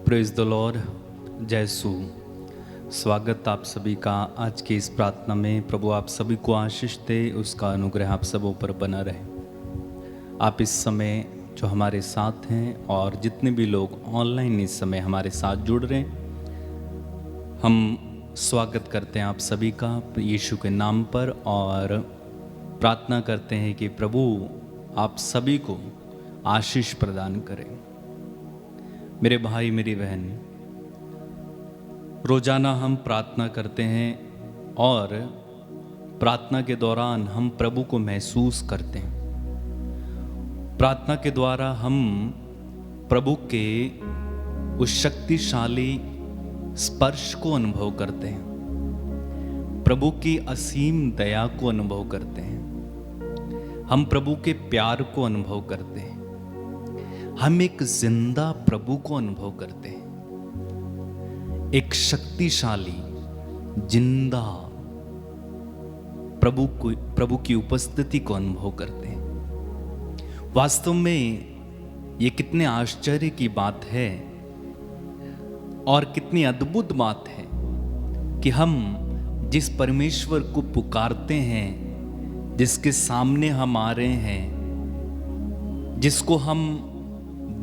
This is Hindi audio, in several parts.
Praise the Lord. जय सू। स्वागत आप सभी का आज के इस प्रार्थना में। प्रभु आप सभी को आशीष दे, उसका अनुग्रह आप सबों पर बना रहे। आप इस समय जो हमारे साथ हैं और जितने भी लोग ऑनलाइन इस समय हमारे साथ जुड़ रहे हैं, हम स्वागत करते हैं आप सभी का यीशु के नाम पर और प्रार्थना करते हैं कि प्रभु आप सभी को आशीष प्रदान करें। मेरे भाई मेरी बहन, रोजाना हम प्रार्थना करते हैं और प्रार्थना के दौरान हम प्रभु को महसूस करते हैं। प्रार्थना के द्वारा हम प्रभु के उस शक्तिशाली स्पर्श को अनुभव करते हैं, प्रभु की असीम दया को अनुभव करते हैं, हम प्रभु के प्यार को अनुभव करते हैं, हम एक जिंदा प्रभु को अनुभव करते हैं, एक शक्तिशाली जिंदा प्रभु की उपस्थिति को अनुभव करते हैं। वास्तव में ये कितने आश्चर्य की बात है और कितनी अद्भुत बात है कि हम जिस परमेश्वर को पुकारते हैं, जिसके सामने हम आ रहे हैं, जिसको हम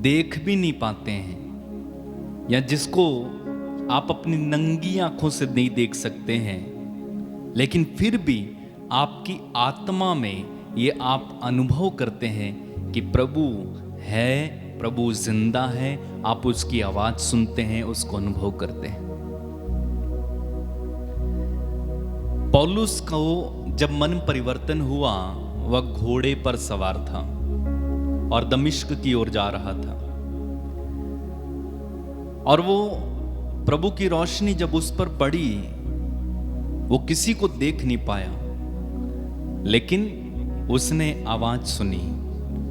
देख भी नहीं पाते हैं या जिसको आप अपनी नंगी आंखों से नहीं देख सकते हैं, लेकिन फिर भी आपकी आत्मा में ये आप अनुभव करते हैं कि प्रभु है, प्रभु जिंदा है। आप उसकी आवाज सुनते हैं, उसको अनुभव करते हैं। पौलुस को जब मन परिवर्तन हुआ, वह घोड़े पर सवार था और दमिश्क की ओर जा रहा था और वो प्रभु की रोशनी जब उस पर पड़ी, वो किसी को देख नहीं पाया, लेकिन उसने आवाज सुनी,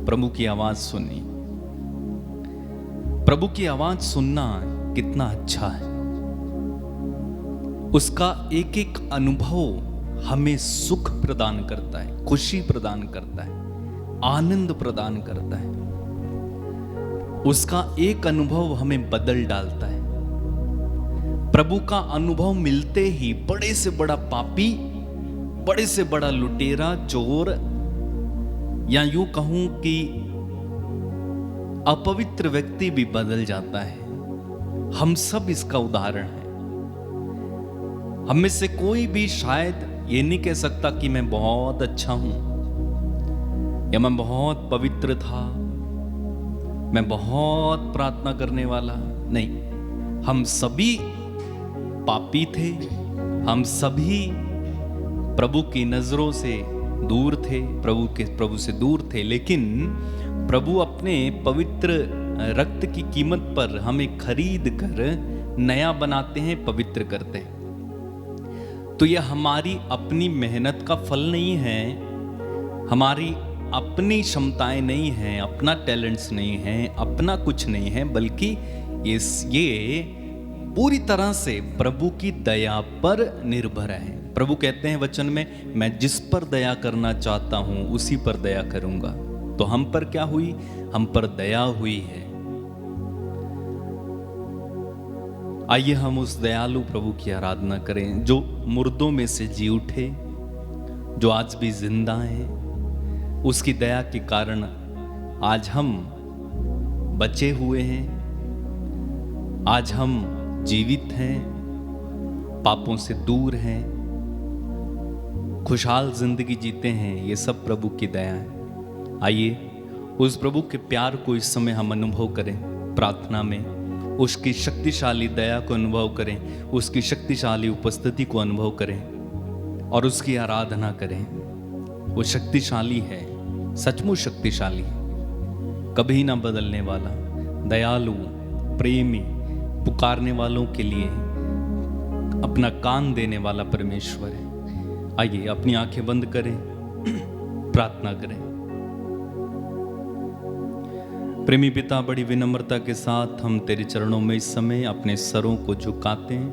प्रभु की आवाज सुनी। प्रभु की आवाज सुनना कितना अच्छा है। उसका एक एक अनुभव हमें सुख प्रदान करता है, खुशी प्रदान करता है, आनंद प्रदान करता है। उसका एक अनुभव हमें बदल डालता है। प्रभु का अनुभव मिलते ही बड़े से बड़ा पापी, बड़े से बड़ा लुटेरा, चोर, या यूं कहूं कि अपवित्र व्यक्ति भी बदल जाता है। हम सब इसका उदाहरण है। हम में से कोई भी शायद ये नहीं कह सकता कि मैं बहुत अच्छा हूं या मैं बहुत पवित्र था, मैं बहुत प्रार्थना करने वाला। नहीं, हम सभी पापी थे, हम सभी प्रभु की नजरों से दूर थे, प्रभु से दूर थे, लेकिन प्रभु अपने पवित्र रक्त की कीमत पर हमें खरीद कर नया बनाते हैं, पवित्र करते हैं। तो यह हमारी अपनी मेहनत का फल नहीं है, हमारी अपनी क्षमताएं नहीं हैं, अपना टैलेंट्स नहीं है, अपना कुछ नहीं है, बल्कि ये पूरी तरह से प्रभु की दया पर निर्भर है। प्रभु कहते हैं वचन में, मैं जिस पर दया करना चाहता हूं उसी पर दया करूंगा। तो हम पर क्या हुई? हम पर दया हुई है। आइए हम उस दयालु प्रभु की आराधना करें जो मुर्दों में से जी उठे, जो आज भी जिंदा है। उसकी दया के कारण आज हम बचे हुए हैं, आज हम जीवित हैं, पापों से दूर हैं, खुशहाल जिंदगी जीते हैं। ये सब प्रभु की दया है। आइए उस प्रभु के प्यार को इस समय हम अनुभव करें प्रार्थना में, उसकी शक्तिशाली दया को अनुभव करें, उसकी शक्तिशाली उपस्थिति को अनुभव करें और उसकी आराधना करें। वो शक्तिशाली है, सचमुच शक्तिशाली है, कभी ना बदलने वाला, दयालु, प्रेमी, पुकारने वालों के लिए अपना कान देने वाला परमेश्वर है। आइए अपनी आंखें बंद करें, प्रार्थना करें। प्रेमी पिता, बड़ी विनम्रता के साथ हम तेरे चरणों में इस समय अपने सरों को झुकाते हैं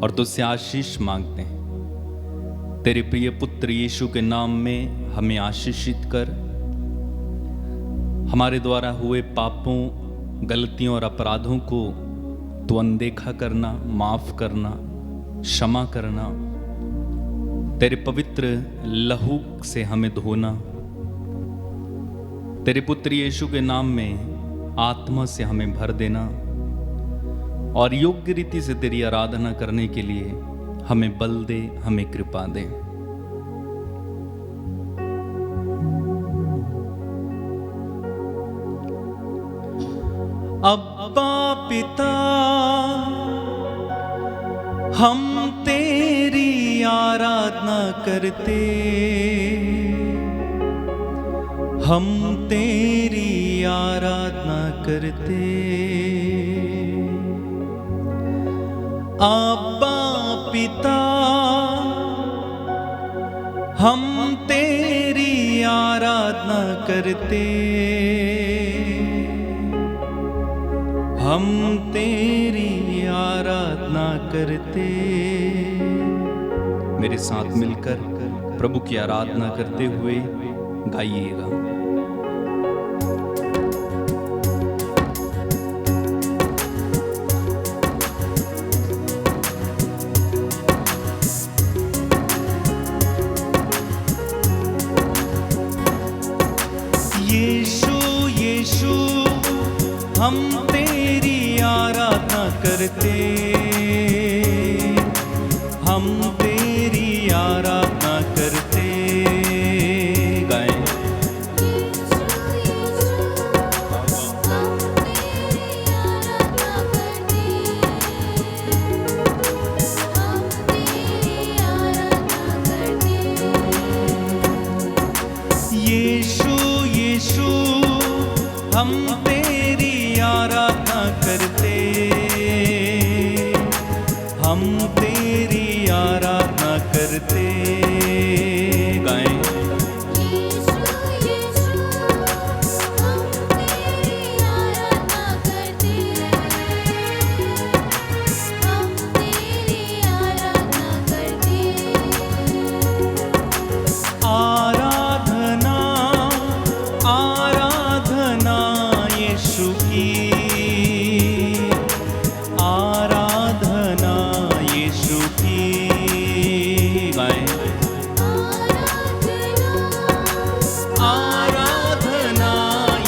और तुझसे आशीष मांगते हैं। तेरे प्रिय पुत्र यीशु के नाम में हमें आशीषित कर, हमारे द्वारा हुए पापों गलतियों और अपराधों को तो अनदेखा करना, माफ करना, क्षमा करना, तेरे पवित्र लहू से हमें धोना, तेरे पुत्र यीशु के नाम में आत्मा से हमें भर देना और योग्य रीति से तेरी आराधना करने के लिए हमें बल दे, हमें कृपा दे। अब्बा पिता, हम तेरी आराधना करते, हम तेरी आराधना करते। अब्बा पिता, हम तेरी आराधना करते, हम तेरी आराधना करते। मेरे साथ मिलकर प्रभु की आराधना करते हुए गाइएगा। यीशु यीशु हम तेरी आराधना करते, हम तेरी आराधना करते। गाएं। यीशु यीशु हम तेरी आराधना करते, हम तेरी आराधना करते। गाएं। आराधना आराधना यीशु की, आराधना यीशु की। गाएं। आराधना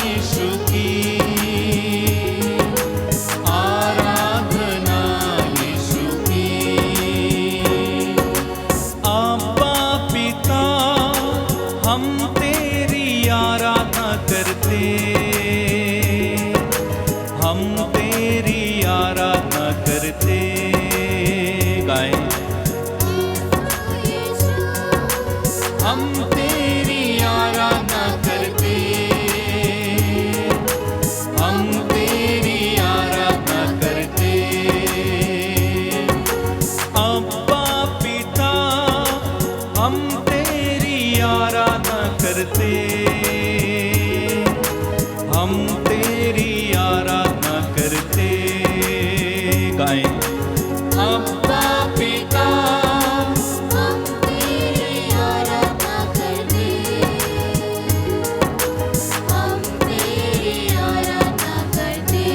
यीशु की, आराधना यीशु की। अब्बा पिता, हम तेरी आराधना करते, हम तेरी आराधना करते। गाएं। हम तेरी आराधना करते, हम तेरी आराधना करते। अब्बा पिता, हम तेरी आराधना करते, हम तेरी आराधना करते। गाएं। अब्बा पिता, हम तेरी आराधना करते, हम तेरी आराधना करते।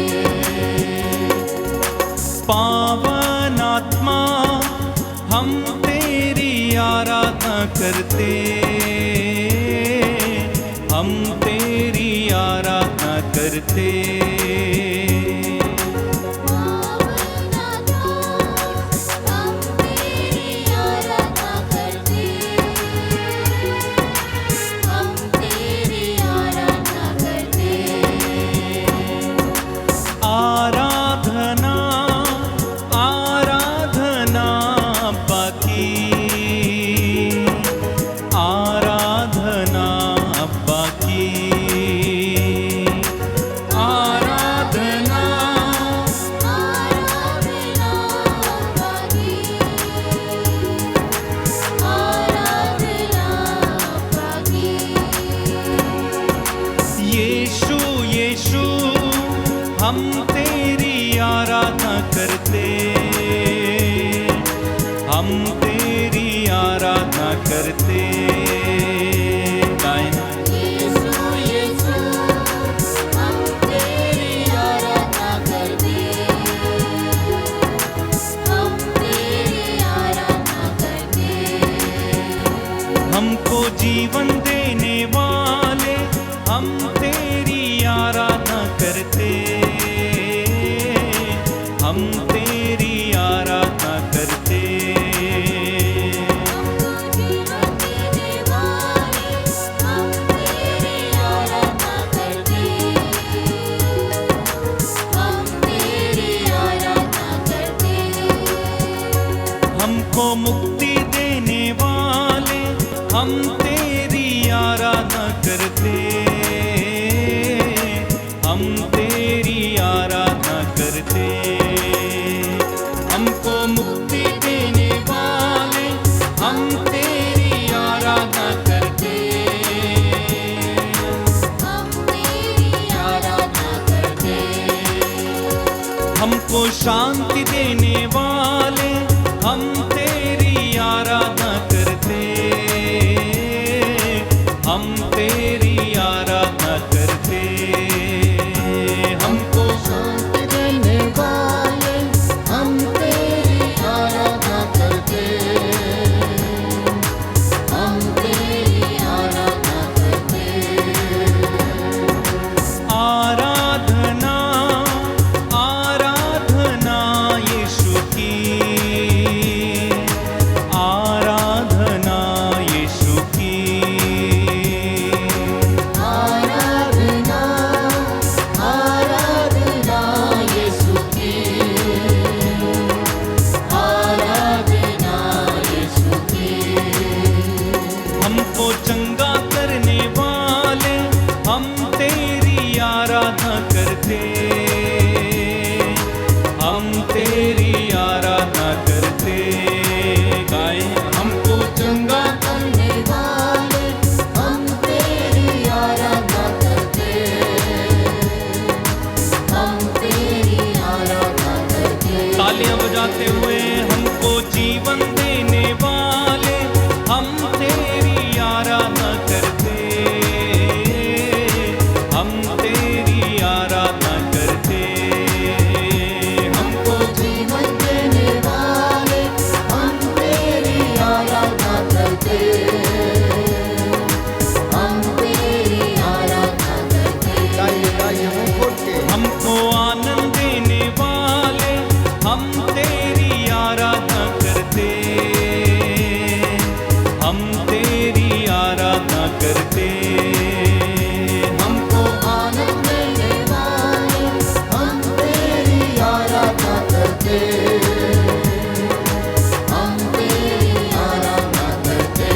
पावन आत्मा, हम तेरी आराधना करते, हम तेरी आराधना करते। हम तेरी आराधना करते, हम तेरी आराधना करते। आराधना आराधना बाकी, आराधना बाकी। आराधना आराधना बाकी, आराधना बाकी। यीशु यीशु हम तेरी आराधना करते, हम तेरी आराधना करते। गाएं। यीशु यीशु हम तेरी आराधना तेरी आराधना करते। हमको मुक्ति देने वाले हम तेरी आराधना करते। हम तेरी आराधना करते। हमको शांति देने वाले हम तेरी आराधना करते। हम तेरी आराधना करते। हमको शांति देने वाले हम तेरी आराधना करते। हम तेरी आराधना करते। आराधना आराधना यीशु की। आराधना यीशु की। आराधना आराधना यीशु की। आराधना यीशु की। हमको चंगा करने वाले हम तेरी आराधना करते। हम तेरी आराधना करते। गाए हमको चंगा करने वाले हम तेरी आराधना करते। हम तेरी आराधना करते। तालियां बजाते हुए हमको जीवन देने वाले हम तेरी आराधना करते। हम तेरी आराधना करते। हमको जीवन देने वाले हम तेरी आराधना करते। हम तेरी आराधना करते। गाइए मुंह खोल के। हमको आनंद देने वाले हम तेरी आराधना करते। हम तेरी आराधना करते। हमको आनंद देने वाले हम तेरी आराधना करते। हम तेरी आराधना करते।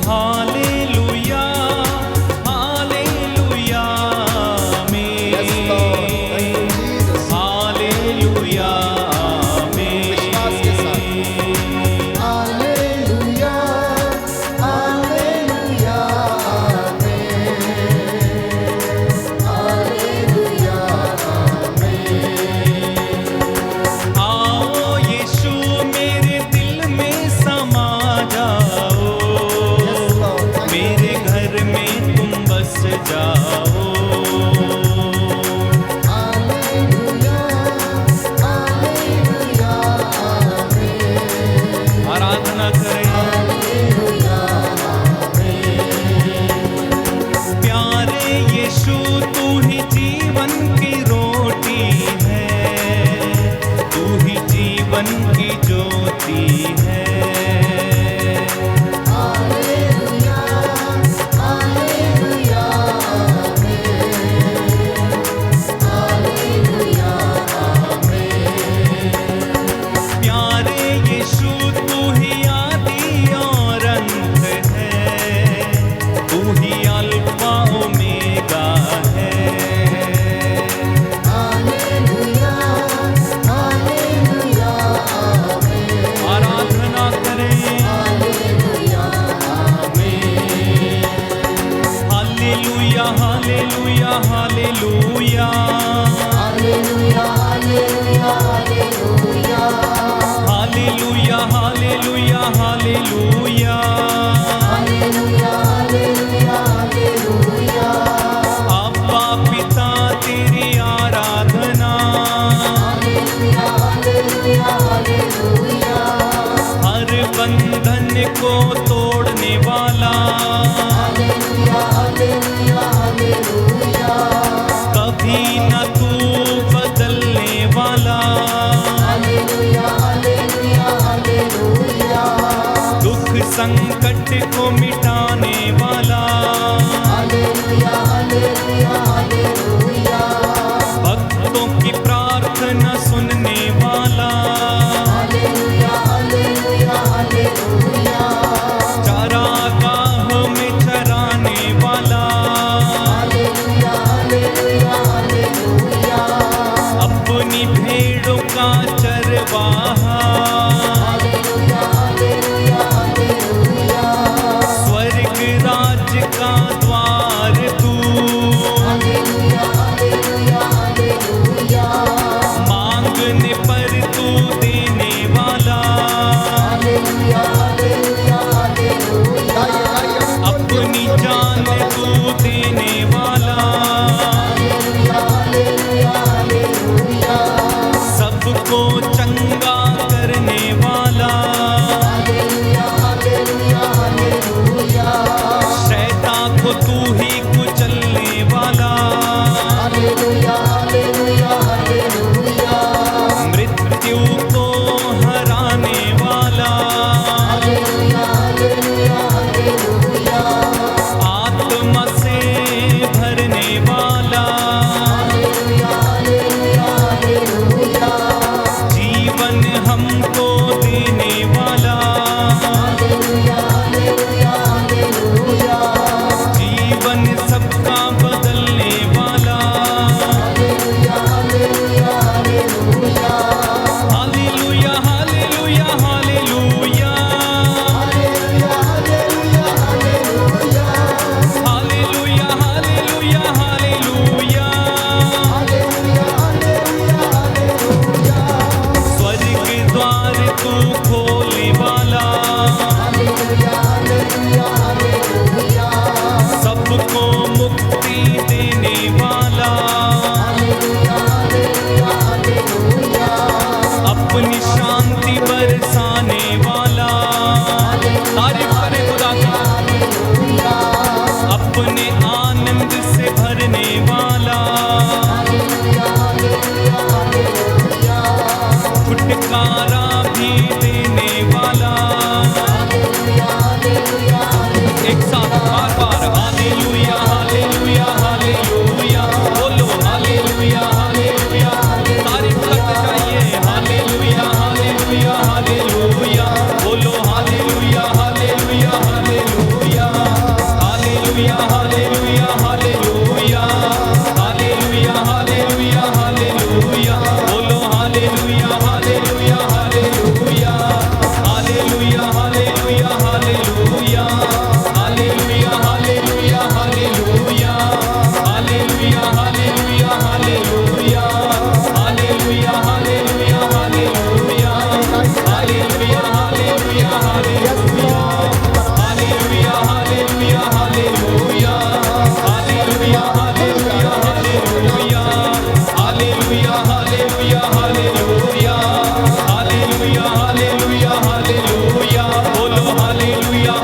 Hallelujah hallelujah Yes, Lord. Thank you, Jesus. Hallelujah विश्वास के साथ। हालेलुया हालेलुया आमीन। हालेलुया आमीन। आओ यीशु मेरे दिल में समा जाओ। Yes, Lord. Thank you. मेरे घर में तुम बस जाओ। हालेलुया हालेलुया आमीन। आराधना करें। हालेलुया प्यारे यीशु तू ही जीवन की रोटी है। तू ही जीवन की ज्योति है। हालेलुया हालेलुया आमीन। हालेलुया आमीन। प्यारे यीशु तू ही आदि और अंत है। तू ही अल्फा ओमेगा है। हालेलुया हालेलुया आमीन। आराधना करें। हालेलुया आमीन। हालेलुया hallelujah hallelujah. Hallelujah hallelujah hallelujah. Hallelujah hallelujah hallelujah. Hallelujah hallelujah हालेलुया। अब्बा पिता तेरी आराधना। हालेलुया हालेलुया हालेलुया। हर बंधन को तोड़ने वाला। हालेलुया हालेलुया हालेलुया। कभी न तू बदलने वाला। हालेलुया हालेलुया हालेलुया। दुख संकट को मिटाने वाला। हालेलुया हालेलुया हालेलुया। भक्तों की प्रार्थना सुनने वाला। हालेलुया हालेलुया हालेलुया। चारागाह में चराने वाला। हालेलुया हालेलुया हालेलुया अपनी भेड़ों का चरवाहा, हालेलुया हालेलुया हालेलुया स्वर्ग राज का द्वार तू, हालेलुया हालेलुया हालेलुया मांगने पर तू देने वाला, हालेलुया हालेलुया हालेलुया अपनी जान तू देने वाला, हालेलुया हालेलुया हालेलुया सबको चंगा करने वाला, हालेलुया हालेलुया हालेलुया शैतान को तू ही कुचलने वाला, हालेलुया हालेलुया हालेलुया मृत्यु को हराने वाला, हालेलुया हालेलुया हालेलुया आत्मा से भरने वाला, हालेलुया हालेलुया हालेलुया जीवन हमको देने वाला, हालेलुया हालेलुया हालेलुया जीवन सबका बदलने वाला, हालेलुया hallelujah hallelujah hallelujah hallelujah hallelujah, hallelujah hallelujah hallelujah, स्वर्ग द्वार तू खोलने वाला, सबको मुक्ति देने वाला, अपनी शांति बरसाने वाला, तारीफ करे खुदा की, अपने आनंद से भरने वाला, छुटकारा भी देने वाला, एक साथ बार बार हालेलुया हालेलुया हालेलुया बोलो, हालेलुया हालेलुया तारीफ करते जाइए, हालेलुया हालेलुया हालेलुया बोलो, hallelujah hallelujah hallelujah, hallelujah hallelujah hallelujah, hallelujah hallelujah hallelujah बोलो, hallelujah hallelujah hallelujah, hallelujah hallelujah hallelujah, hallelujah hallelujah hallelujah, hallelujah hallelujah hallelujah, hallelujah hallelujah hallelujah, hallelujah hallelujah hallelujah, hallelujah hallelujah hallelujah, hallelujah hallelujah hallelujah, hallelujah hallelujah hallelujah, hallelujah hallelujah hallelujah बोलो, हालेलुया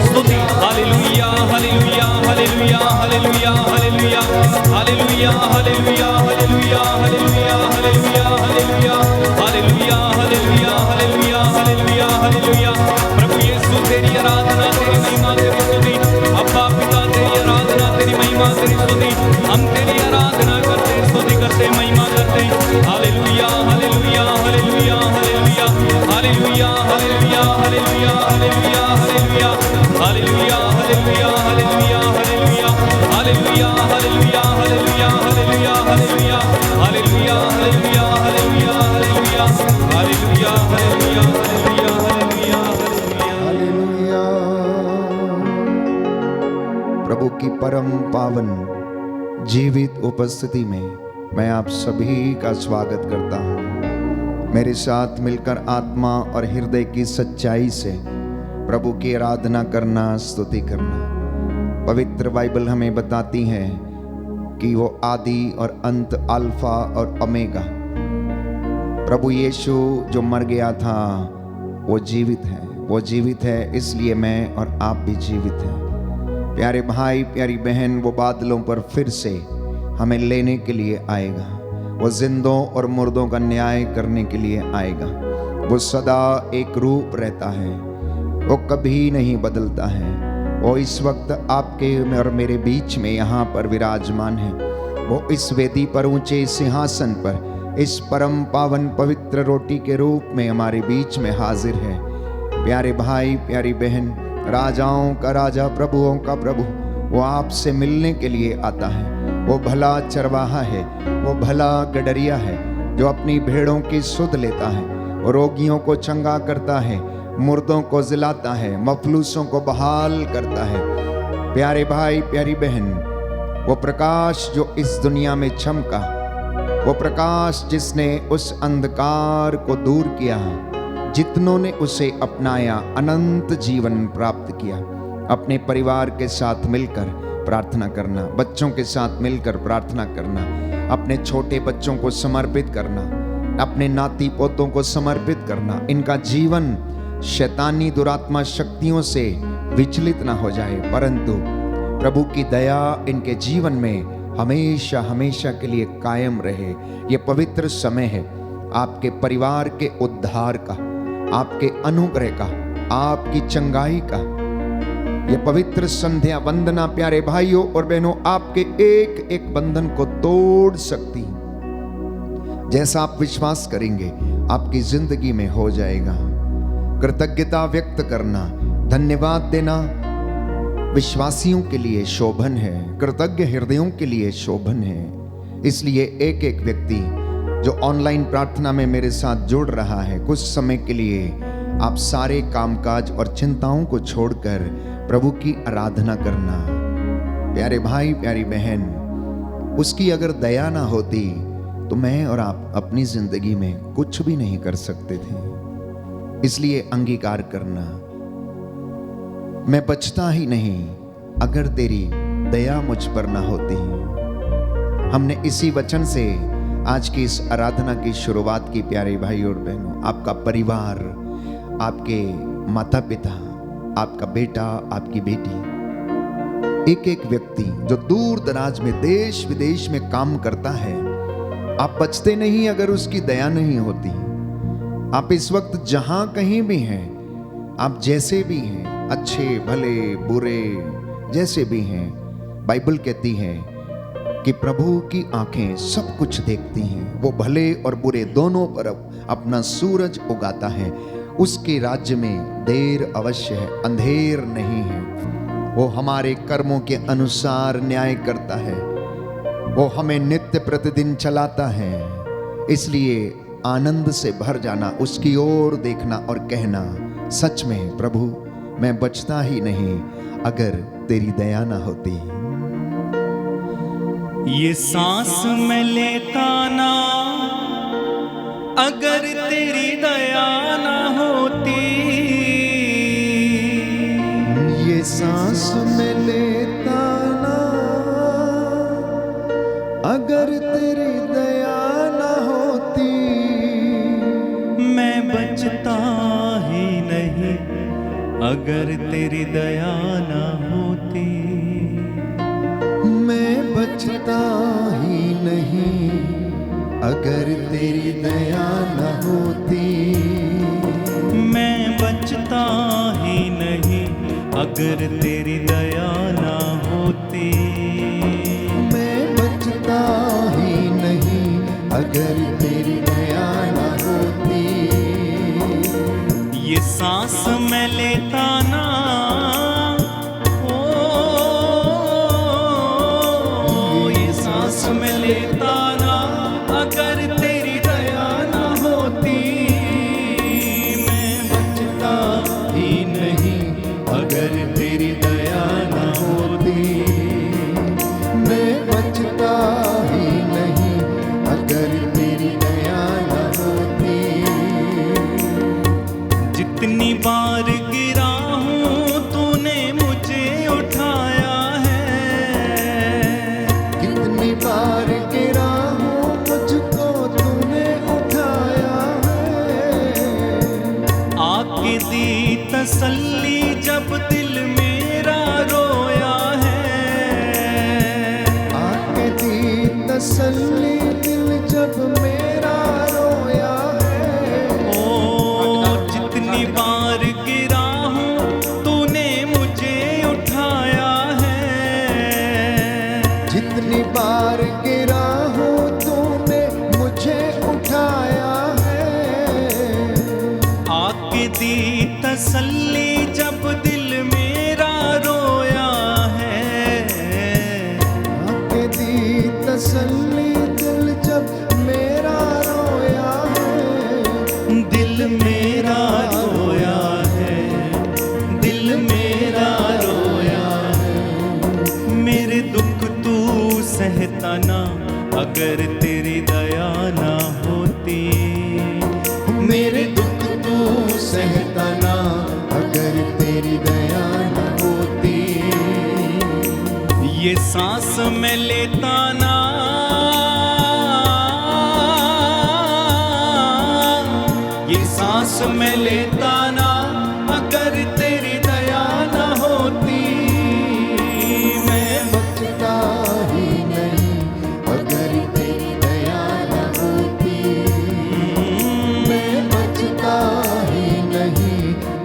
स्तुति, hallelujah hallelujah hallelujah hallelujah hallelujah, hallelujah hallelujah hallelujah hallelujah hallelujah hallelujah, hallelujah hallelujah hallelujah hallelujah hallelujah, प्रभु यीशु तेरी आराधना तेरी महिमा तेरी स्तुति, अब्बा पिता तेरी आराधना तेरी महिमा तेरी स्तुति, हम तेरी आराधना करते स्तुति करते महिमा करते, hallelujah hallelujah hallelujah hallelujah, hallelujah hallelujah hallelujah hallelujah hallelujah, hallelujah hallelujah hallelujah hallelujah, hallelujah hallelujah hallelujah hallelujah hallelujah, hallelujah hallelujah hallelujah hallelujah, hallelujah hallelujah hallelujah hallelujah hallelujah. प्रभु की परम पावन जीवित उपस्थिति में मैं आप सभी का स्वागत करता हूँ। मेरे साथ मिलकर आत्मा और हृदय की सच्चाई से प्रभु की आराधना करना, स्तुति करना। पवित्र बाइबल हमें बताती है कि वो आदि और अंत, अल्फा और ओमेगा, प्रभु यीशु जो मर गया था वो जीवित है, वो जीवित है, इसलिए मैं और आप भी जीवित हैं। प्यारे भाई प्यारी बहन, वो बादलों पर फिर से हमें लेने के लिए आएगा। वो जिंदों और मुर्दों का न्याय करने के लिए आएगा। वो सदा एक रूप रहता है, वो कभी नहीं बदलता है। वो इस वक्त आपके और मेरे बीच में यहाँ पर विराजमान है। वो इस वेदी पर, ऊंचे सिंहासन पर, इस परम पावन पवित्र रोटी के रूप में हमारे बीच में हाजिर है। प्यारे भाई प्यारी बहन, राजाओं का राजा, प्रभुओं का प्रभु, वो आपसे मिलने के लिए आता है। वो भला चरवाहा है, वो भला गडरिया है जो अपनी भेड़ों की सुध लेता है। वो रोगियों को चंगा करता है, मुर्दों को जिलाता है, मफलूसों को बहाल करता है। प्यारे भाई प्यारी बहन, वो प्रकाश जो इस दुनिया में चमका, वो प्रकाश जिसने उस अंधकार को दूर किया, जितनों ने उसे अपनाया अनंत जीवन प्राप्त किया। अपने परिवार के साथ मिलकर प्रार्थना करना, बच्चों के साथ मिलकर प्रार्थना करना, अपने छोटे बच्चों को समर्पित करना, अपने नाती पोतों को समर्पित करना। इनका जीवन शैतानी दुरात्मा शक्तियों से विचलित ना हो जाए, परंतु प्रभु की दया इनके जीवन में हमेशा हमेशा के लिए कायम रहे। ये पवित्र समय है आपके परिवार के उद्धार का, आपके अनुग्रह का, आपकी चंगाई का। ये पवित्र संध्या वंदना प्यारे भाइयों और बहनों आपके एक एक बंधन को तोड़ सकती। जैसा आप विश्वास करेंगे आपकी जिंदगी में हो जाएगा। कृतज्ञता व्यक्त करना, धन्यवाद देना विश्वासियों के लिए शोभन है, कृतज्ञ हृदयों के लिए शोभन है। इसलिए एक एक व्यक्ति जो ऑनलाइन प्रार्थना में मेरे साथ जुड़ रहा है, कुछ समय के लिए आप सारे कामकाज और चिंताओं को छोड़कर प्रभु की आराधना करना। प्यारे भाई प्यारी बहन, उसकी अगर दया ना होती तो मैं और आप अपनी जिंदगी में कुछ भी नहीं कर सकते थे। इसलिए अंगीकार करना, मैं बचता ही नहीं अगर तेरी दया मुझ पर ना होती। हमने इसी वचन से आज की इस आराधना की शुरुआत की। प्यारे भाई और बहनों, आपका परिवार, आपके माता पिता, आपका बेटा, आपकी बेटी, एक एक व्यक्ति जो दूर दराज में देश विदेश में काम करता है, आप बचते नहीं अगर उसकी दया नहीं होती। आप इस वक्त जहां कहीं भी हैं, आप जैसे भी हैं, अच्छे भले बुरे जैसे भी हैं, बाइबल कहती है कि प्रभु की आंखें सब कुछ देखती हैं। वो भले और बुरे दोनों तरफ अपना सूरज उगाता है। उसके राज्य में देर अवश्य है, अंधेर नहीं है। वो हमारे कर्मों के अनुसार न्याय करता है। वो हमें नित्य प्रतिदिन चलाता है। इसलिए आनंद से भर जाना, उसकी ओर देखना और कहना, सच में प्रभु मैं बचता ही नहीं अगर तेरी दया ना होती। ये सांस मैं लेता ना अगर तेरी दया ना होती। ये सांस मैं लेता ना अगर तेरी दया ना होती। मैं बचता ही नहीं अगर तेरी दया ना होती। मैं बचता ही नहीं अगर तेरी दया न होती। मैं बचता ही नहीं अगर तेरी दया ना होती। मैं बचता ही नहीं अगर तेरी दया न होती। ये सांस मैं लेता ना, ये सांस मैं लेता ना अगर तेरी दया ना होती। मैं बचता ही नहीं अगर तेरी दया ना होती। मैं बचता ही नहीं अगर तेरी दया न होती। जितनी बार गिरा हूँ तूने मुझे उठाया है। कितनी बार गिरा हूँ मुझको तूने उठाया है। आके दी तसल्ली जब दिल मेरा रोया है। आके दी तसल्ली दिल जब मेरा रोया है। ओ जितनी बार गिरा हूँ तूने मुझे उठाया है। जितनी बार गिरा हूँ तूने मुझे उठाया है। आके दी तसल्ली जब दिल मेरा रोया है। तसल्ली दिल जब मेरा रोया है, दिल मेरा रोया है, दिल मेरा रोया है। मेरे दुख तू सहता ना, अगर तेरी दया ना होती। मेरे दुख तू सहता ना, अगर तेरी दया न होती। ये सांस मैं लेता ना, ये सांस मैं लेता ना, अगर तेरी दया ना होती। मैं बचता ही नहीं, अगर तेरी दया न होती। मैं बचता ही नहीं,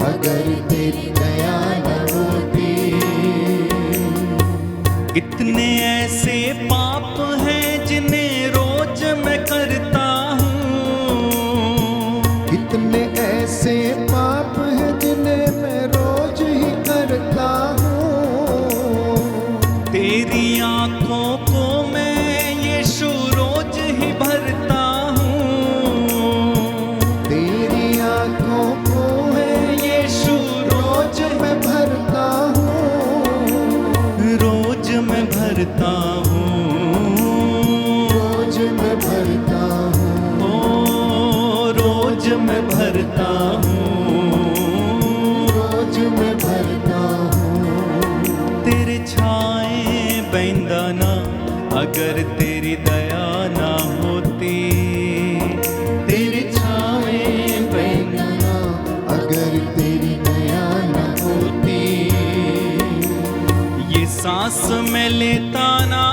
अगर तेरी दया न होती। कितने ऐसे पाप हैं जिन्हें रोज मैं करता हूँ। कितने ऐसे पाप हैं जिन्हें मैं रोज ही करता हूँ। तेरी आंखों को मैं यीशु रोज ही भरता हूँ। तेरी आंखों को मैं यीशु रोज मैं भरता हूँ। रोज मैं भरता हूँ। रोज मैं भरता हूँ। ओ रोज मैं भरता हूँ। रोज मैं भरता हूँ। तेरे छाए बंदा ना, अगर तेरी दया ना होती। तेरे छाए बंदा ना, अगर तेरी दया न होती। ये सांस मैं लेता ना,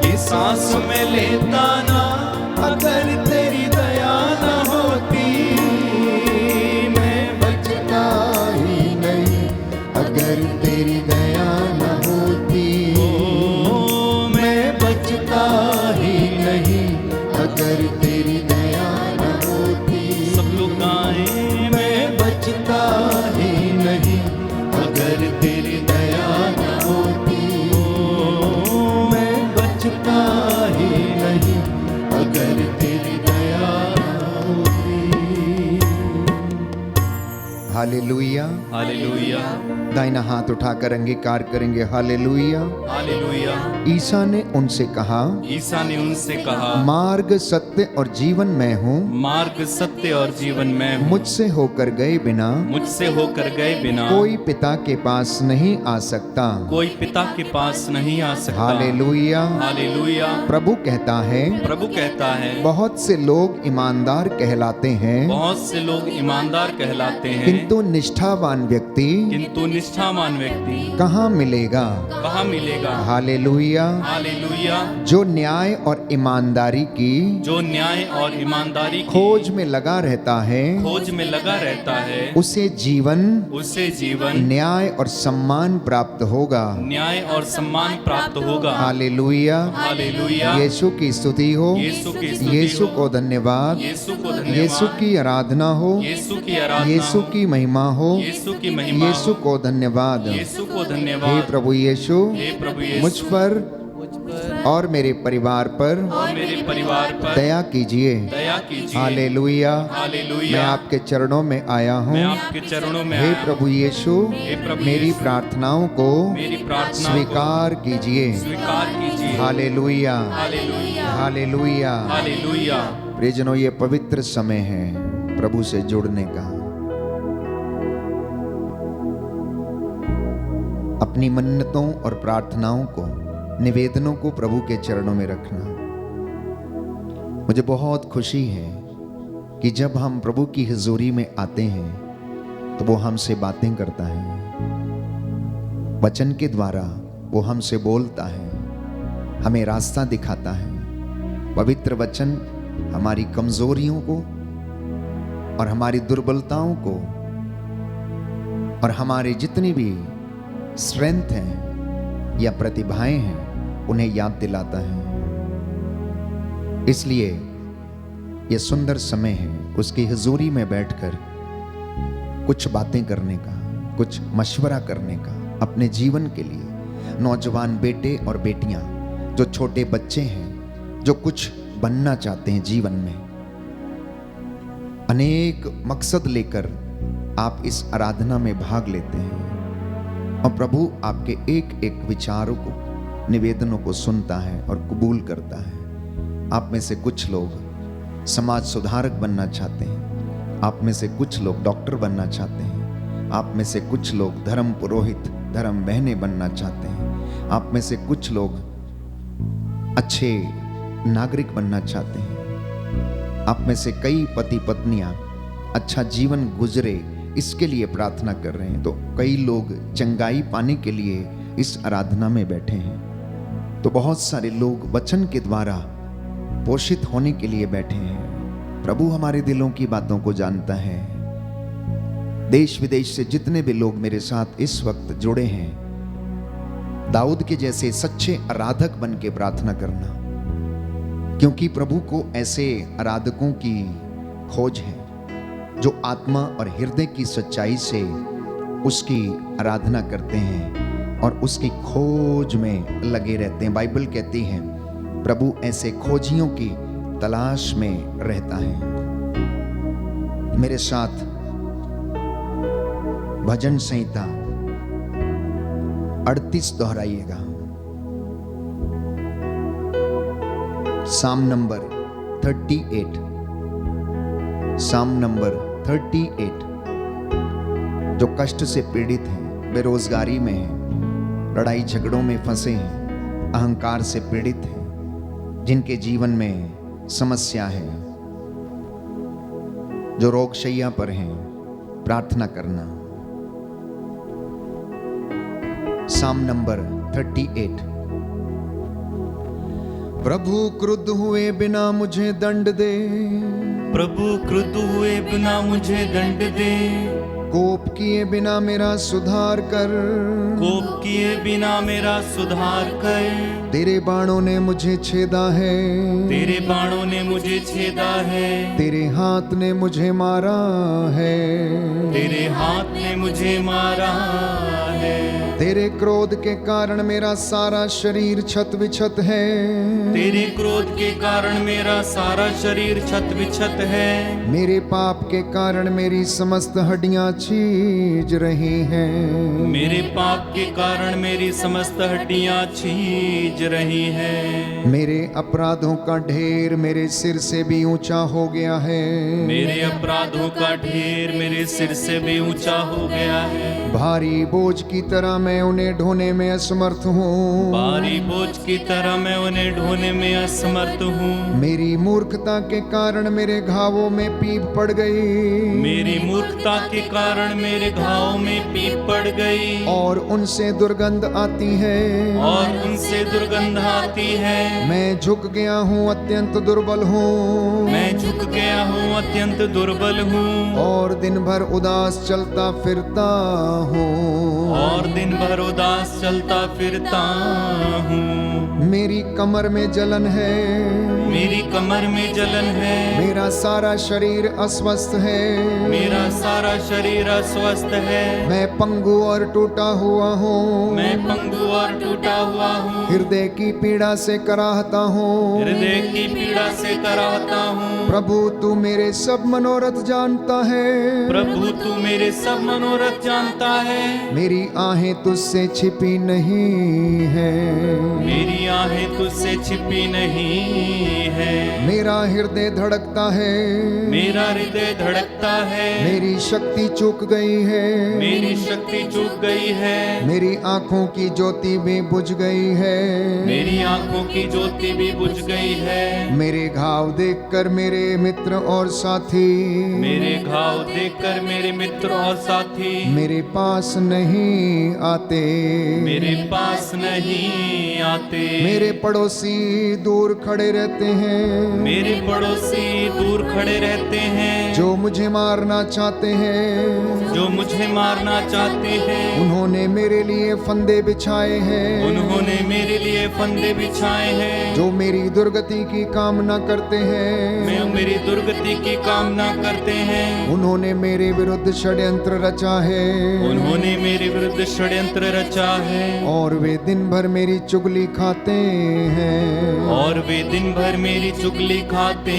ये सांस मैं लेता ना, अगर तेरी दया ना होती। मैं बचता ही नहीं, अगर तेरी दया न होती। ओ मैं बचता ही नहीं, अगर तेरी दया न होती। सब लोग गाएं। मैं बचता ही नहीं, अगर तेरी दया न होती। मैं बचता ही नहीं, अगर तेरी दया न होती। हालेलुया। हालेलुया, दाहिना हाथ उठाकर अंगीकार करेंगे। हालेलुया। हालेलुया। ईसा ने उनसे कहा, ईसा ने उनसे कहा, मार्ग सत्य और जीवन मैं हूँ। मार्ग सत्य और जीवन मैं हूँ। मुझसे होकर गए बिना मुझसे होकर गए बिना कोई पिता के पास नहीं आ सकता। कोई पिता के पास नहीं आ सकता। हालेलुया। हालेलुया। प्रभु कहता है, प्रभु कहता है, बहुत से लोग ईमानदार कहलाते हैं, बहुत से लोग ईमानदार कहलाते हैं, किंतु निष्ठावान व्यक्ति किंतु निष्ठावान व्यक्ति कहाँ मिलेगा। कहाँ मिलेगा। हालेलुया। हालेलुया। जो न्याय और ईमानदारी की जो न्याय और ईमानदारी की खोज में लगा रहता है, खोज में लगा रहता है, उसे जीवन, उसे जीवन, न्याय और सम्मान प्राप्त होगा। न्याय और सम्मान प्राप्त होगा। हालेलुया। हालेलुया। यीशु की स्तुति हो। यीशु की स्तुति यीशु हो। को धन्यवाद। यीशु को धन्यवाद। यीशु की आराधना हो। यीशु की आराधना यीशु हो। की महिमा हो। यीशु की महिमा यीशु हो। को धन्यवाद। यीशु को हे धन्यवाद। प्रभु यीशु, हे प्रभु यीशु, मुझ पर और मेरे परिवार पर और मेरे परिवार पर दया कीजिए। दया कीजिए। हालेलुया। हालेलुया। मैं आपके चरणों में आया हूँ। मैं आपके चरणों में हे आया हूँ। प्रभु यीशु, हे प्रभु मेरी यीशु, प्रार्थनाओं को मेरी प्रार्थना स्वीकार कीजिए। स्वीकार कीजिए। हालेलुया। हालेलुया। हालेलुया। हालेलुया। प्रियजनों, ये पवित्र समय है प्रभु से जुड़ने का। अपनी मन्नतों और प्रार्थनाओं को, निवेदनों को प्रभु के चरणों में रखना। मुझे बहुत खुशी है कि जब हम प्रभु की हुजूरी में आते हैं तो वो हमसे बातें करता है, वचन के द्वारा वो हमसे बोलता है, हमें रास्ता दिखाता है। पवित्र वचन हमारी कमजोरियों को और हमारी दुर्बलताओं को और हमारी जितनी भी स्ट्रेंथ हैं या प्रतिभाएं हैं उन्हें याद दिलाता है। इसलिए यह सुंदर समय है उसकी हुजूरी में बैठकर कुछ बातें करने का, कुछ मशवरा करने का। अपने जीवन के लिए। नौजवान बेटे और बेटियां, जो छोटे बच्चे हैं, जो कुछ बनना चाहते हैं जीवन में, अनेक मकसद लेकर आप इस आराधना में भाग लेते हैं और प्रभु आपके एक एक विचारों को, निवेदनों को सुनता है और कबूल करता है। आप में से कुछ लोग समाज सुधारक बनना चाहते हैं, आप में से कुछ लोग डॉक्टर बनना चाहते हैं, आप में से कुछ लोग धर्म पुरोहित, धर्म बहने बनना चाहते हैं, आप में से कुछ लोग अच्छे नागरिक बनना चाहते हैं, आप में से कई पति पत्नियां अच्छा जीवन गुजरे इसके लिए प्रार्थना कर रहे हैं, तो कई लोग चंगाई पाने के लिए इस आराधना में बैठे हैं, तो बहुत सारे लोग वचन के द्वारा पोषित होने के लिए बैठे हैं। प्रभु हमारे दिलों की बातों को जानता है। देश विदेश से जितने भी लोग मेरे साथ इस वक्त जुड़े हैं, दाऊद के जैसे सच्चे आराधक बन के प्रार्थना करना, क्योंकि प्रभु को ऐसे आराधकों की खोज है जो आत्मा और हृदय की सच्चाई से उसकी आराधना करते हैं और उसकी खोज में लगे रहते हैं। बाइबल कहती है प्रभु ऐसे खोजियों की तलाश में रहता है। मेरे साथ भजन संहिता 38 दोहराइएगा। साम नंबर 38, साम नंबर 38। जो कष्ट से पीड़ित हैं, बेरोजगारी में हैं, लड़ाई झगड़ों में फंसे हैं, अहंकार से पीड़ित हैं, जिनके जीवन में समस्या है, जो रोगशैया पर हैं, प्रार्थना करना। साम नंबर 38। प्रभु क्रुद्ध हुए बिना मुझे दंड दे, प्रभु क्रुद्ध हुए बिना मुझे दंड दे, कोप किए बिना मेरा सुधार कर, कोप किए बिना मेरा सुधार कर। तेरे बाणों ने मुझे छेदा है, तेरे बाणों ने मुझे छेदा है, तेरे हाथ ने मुझे मारा है, तेरे हाथ ने मुझे मारा है। तेरे क्रोध के कारण मेरा सारा शरीर छत विछत है, तेरे क्रोध के कारण मेरा सारा शरीर छत विछत है। मेरे पाप के कारण मेरी समस्त हड्डियां छीज रही हैं, मेरे पाप के कारण मेरी समस्त हड्डियां छीज रही हैं। मेरे अपराधों का ढेर मेरे सिर से भी ऊंचा हो गया है, मेरे अपराधों का ढेर मेरे सिर से भी ऊंचा हो गया है। भारी बोझ की तरह मैं उन्हें ढोने में असमर्थ हूँ, भारी बोझ की तरह मैं उन्हें ढोने में असमर्थ हूँ। मेरी मूर्खता के कारण मेरे घावों में पीप पड़ गई, मेरी मूर्खता के कारण मेरे घावों में पीप पड़ गई, और उनसे दुर्गंध आती है, और उनसे दुर्गंध आती है। मैं झुक गया हूँ, अत्यंत दुर्बल हूँ, मैं झुक गया हूँ, अत्यंत दुर्बल हूँ, और दिन भर उदास चलता फिरता हूँ, और दिन भर उदास चलता फिरता हूँ। मेरी कमर में जलन है, मेरी कमर में जलन है, मेरा सारा शरीर अस्वस्थ है, मेरा सारा शरीर अस्वस्थ है। मैं पंगु और टूटा हुआ हूँ, मैं पंगु और टूटा हुआ हूँ, हृदय की पीड़ा से कराहता हूँ। हृदय की पीड़ा से कराहता हूँ। प्रभु तू मेरे सब मनोरथ जानता है, प्रभु तू मेरे सब मनोरथ जानता है। मेरी आहें तुझसे छिपी नहीं है, मेरी आहें तुझसे छिपी नहीं है। मेरा हृदय धड़कता है, मेरा हृदय धड़कता है, मेरी शक्ति चूक गई है, मेरी शक्ति चूक गई है, मेरी आंखों की ज्योति भी बुझ गई है, मेरी आंखों की ज्योति भी बुझ गई है। मेरे घाव देखकर मेरे मित्र और साथी, मेरे घाव देखकर मेरे मित्र और साथी मेरे पास नहीं आते, मेरे पास नहीं आते। मेरे पड़ोसी दूर खड़े रहते हैं, मेरे पड़ोसी दूर खड़े रहते हैं, जो मुझे मारना चाहते हैं। जो मुझे मारना चाहते हैं। उन्होंने मेरे लिए फंदे बिछाए हैं, उन्होंने मेरे लिए फंदे बिछाए हैं। जो मेरी दुर्गति की कामना करते हैं। मैं मेरी दुर्गति की कामना करते हैं। उन्होंने मेरे विरुद्ध षड्यंत्र रचा है, उन्होंने मेरे विरुद्ध षड्यंत्र रचा है। और वे दिन भर मेरी चुगली खाते हैं। और वे दिन भर मेरी चुगली खाते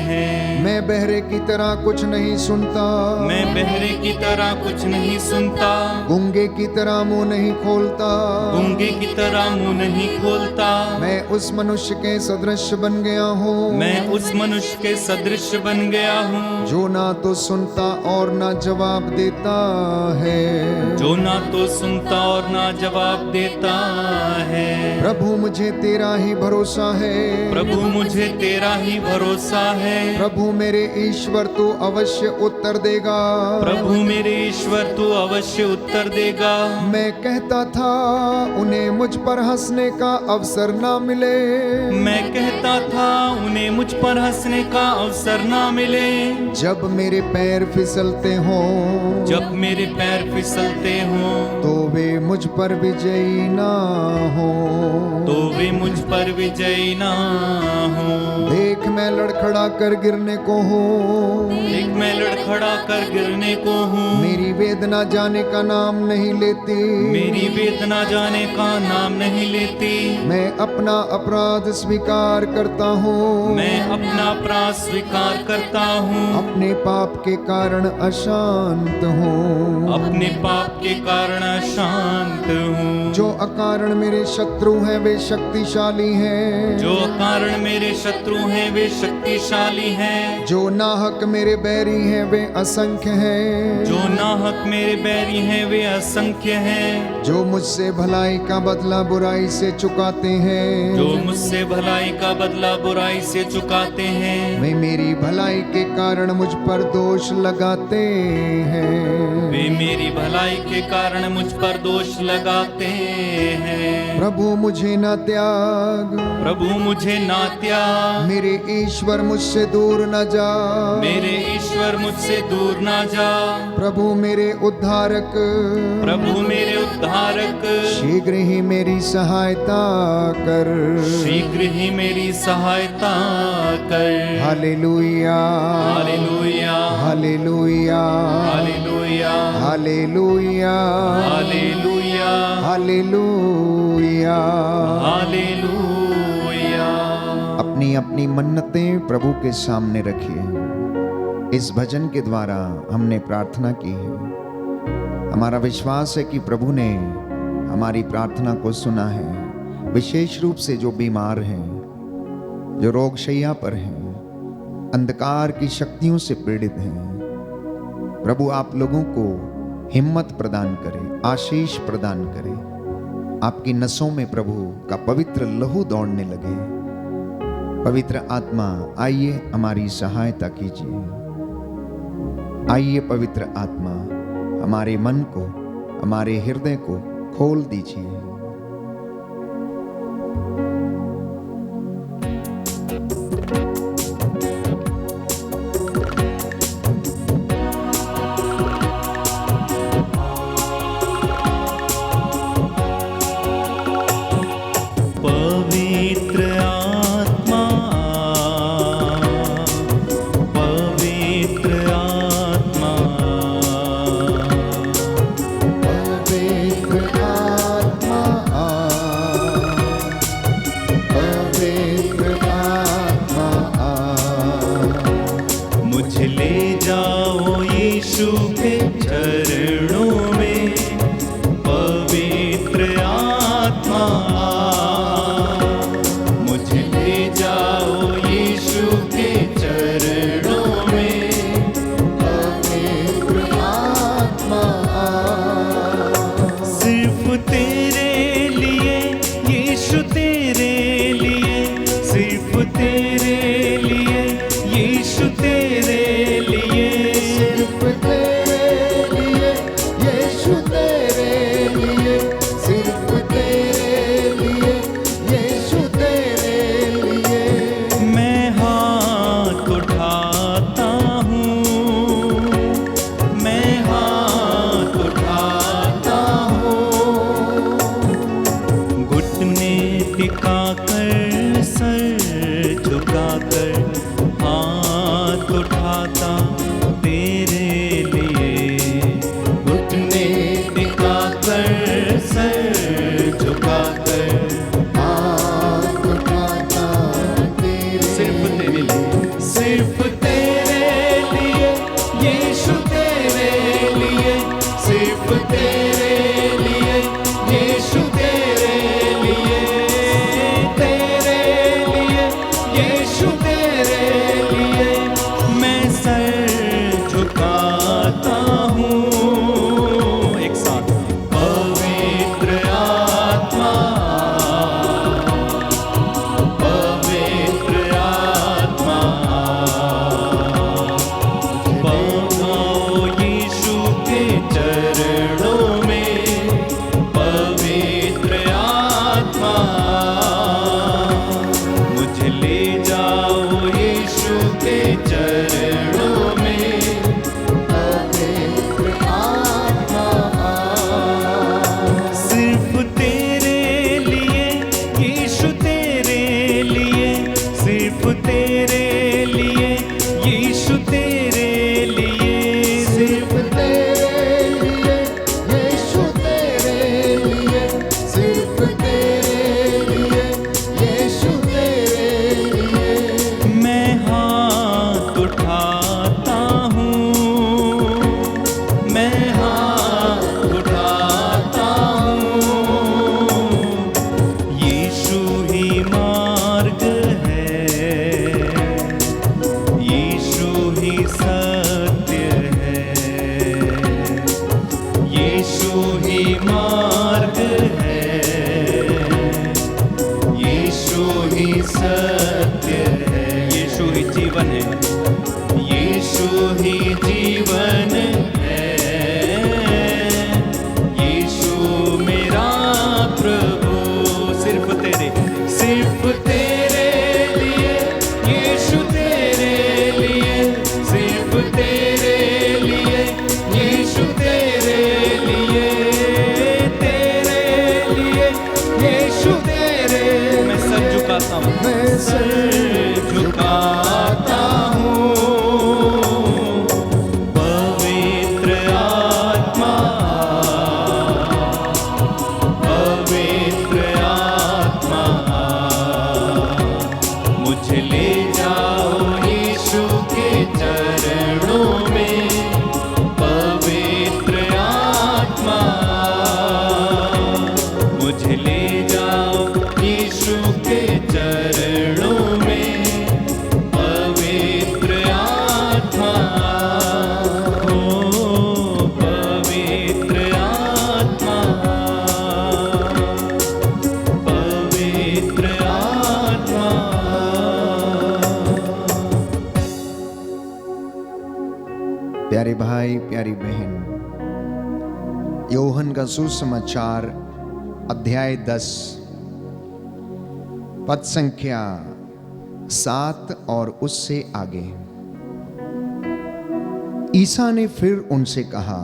हैं। मैं बहरे की तरह कुछ नहीं सुनता, मैं बहरे की तरह कुछ नहीं सुनता, गूंगे की तरह मुंह नहीं खोलता। गूंगे की तरह मुंह नहीं खोलता। मैं उस मनुष्य के सदृश बन गया हूँ, मैं उस मनुष्य के सदृश बन गया हूँ, जो ना तो सुनता और ना जवाब देता है। जो ना तो सुनता और ना जवाब देता है। प्रभु मुझे तेरा ही भरोसा है, प्रभु मुझे तेरा ही भरोसा है। प्रभु मेरे ईश्वर तू अवश्य उत्तर देगा। प्रभु मेरे ईश्वर तू अवश्य उत्तर देगा। मैं कहता था उन्हें मुझ पर हंसने का अवसर ना मिले, मैं कहता था उन्हें मुझ पर हंसने का अवसर ना मिले। जब मेरे पैर फिसलते हों, जब मेरे पैर फिसलते हों, तो वे मुझ पर विजयी ना हो। तो वे मुझ पर विजयी ना हो। देख मैं लड़खड़ा कर गिरने को हूँ, देख मैं लड़खड़ा कर गिरने को हूँ। मेरी वेदना जाने का नाम नहीं लेती, मेरी वेदना जाने का नाम नहीं लेती। मैं अपना अपराध स्वीकार करता हूँ, मैं अपना अपराध स्वीकार करता हूँ। अपने पाप के कारण अशांत हूँ, अपने पाप के कारण अशांत हूँ। जो अकारण मेरे शत्रु हैं वे शक्तिशाली हैं, जो कारण मेरे शत्रु हैं वे शक्तिशाली हैं। जो नाहक मेरे बैरी हैं वे असंख्य हैं, जो नाहक मेरे बैरी हैं वे असंख्य हैं। जो मुझसे भलाई का बदला बुराई से चुकाते हैं, जो मुझसे भलाई का बदला बुराई से चुकाते हैं। वे मेरी भलाई के कारण मुझ पर दोष लगाते हैं। वे मेरी भलाई के कारण मुझ पर दोष लगाते हैं। प्रभु मुझे न त्याग, प्रभु मुझे ना त्याग, मेरे ईश्वर मुझसे दूर न जा। मेरे ईश्वर मुझसे दूर ना जा। प्रभु मेरे उद्धारक, प्रभु मेरे उद्धारक, शीघ्र ही मेरी सहायता कर। शीघ्र ही मेरी सहायता कर। Hallelujah, hallelujah, hallelujah, hallelujah, hallelujah, hallelujah, hallelujah. Hallelujah. अपनी अपनी मन्नतें प्रभु के सामने रखिए। इस भजन के द्वारा हमने प्रार्थना की है। हमारा विश्वास है कि प्रभु ने हमारी प्रार्थना को सुना है। विशेष रूप से जो बीमार हैं, जो रोगशैया पर हैं, अंधकार की शक्तियों से पीड़ित हैं, प्रभु आप लोगों को हिम्मत प्रदान करे, आशीष प्रदान करे। आपकी नसों में प्रभु का पवित्र लहू दौड़ने लगे। पवित्र आत्मा आइए हमारी सहायता कीजिए। आइए पवित्र आत्मा हमारे मन को, हमारे हृदय को खोल दीजिए। पवित्र आत्मा, पवित्र आत्मा, पवित्र आत्मा टिकाकर सर झुकाकर हाथ उठाता तेरे लिए, घुटने टिकाकर सर झुकाकर हाथ उठाता तेरे सिर्फ तेरे लिए, सिर्फ तेरे लिए यीशु तेरे लिए, सिर्फ तेरे लिए यीशु तेरे लिए, तेरे लिए यीशु तेरे लिए मैं सर झुकाता हूँ। एक साथ पवित्र आत्मा, पवित्र आत्मा बहाओ यीशु के चरणों में, पवित्र आत्मा मुझे ले जाओ यीशु के चरणों में, पवित्र आत्मा सिर्फ तेरे लिए यीशु तेरे लिए, सिर्फ तेरे लिए यीशु तेरे लिए, सिर्फ तेरे लिए यीशु तेरे लिए, सिर्फ तेरे लिए यीशु तेरे लिए मैं हाथ उठाता हूँ, मैं हाथ उठाता हूँ। यीशु ही मार्ग है, यीशु ही सत्य है, यीशु ही मार्ग है, यीशु ही सत्य है, यीशु ही जीवन है, यीशु ही जीवन है, यीशु मेरा प्रभु। सिर्फ तेरे लिए यीशु तेरे लिए, सिर्फ तेरे लिए यीशु तेरे लिए, तेरे लिए यीशु तेरे, मैं सर झुकाता हूँ, मैं सर झुकाता हूँ। पवित्र आत्मा, पवित्र आत्मा मुझे ले जाओ यीशु के चरणों में, पवित्र आत्मा मुझे ले जाओ यीशु के चरणों में, पवित्र आत्मा, ओ पवित्र आत्मा, पवित्र आत्मा। प्यारे भाई प्यारी बहन, योहन का सुसमाचार अध्याय 10 पद संख्या 7 और उससे आगे। ईसा ने फिर उनसे कहा,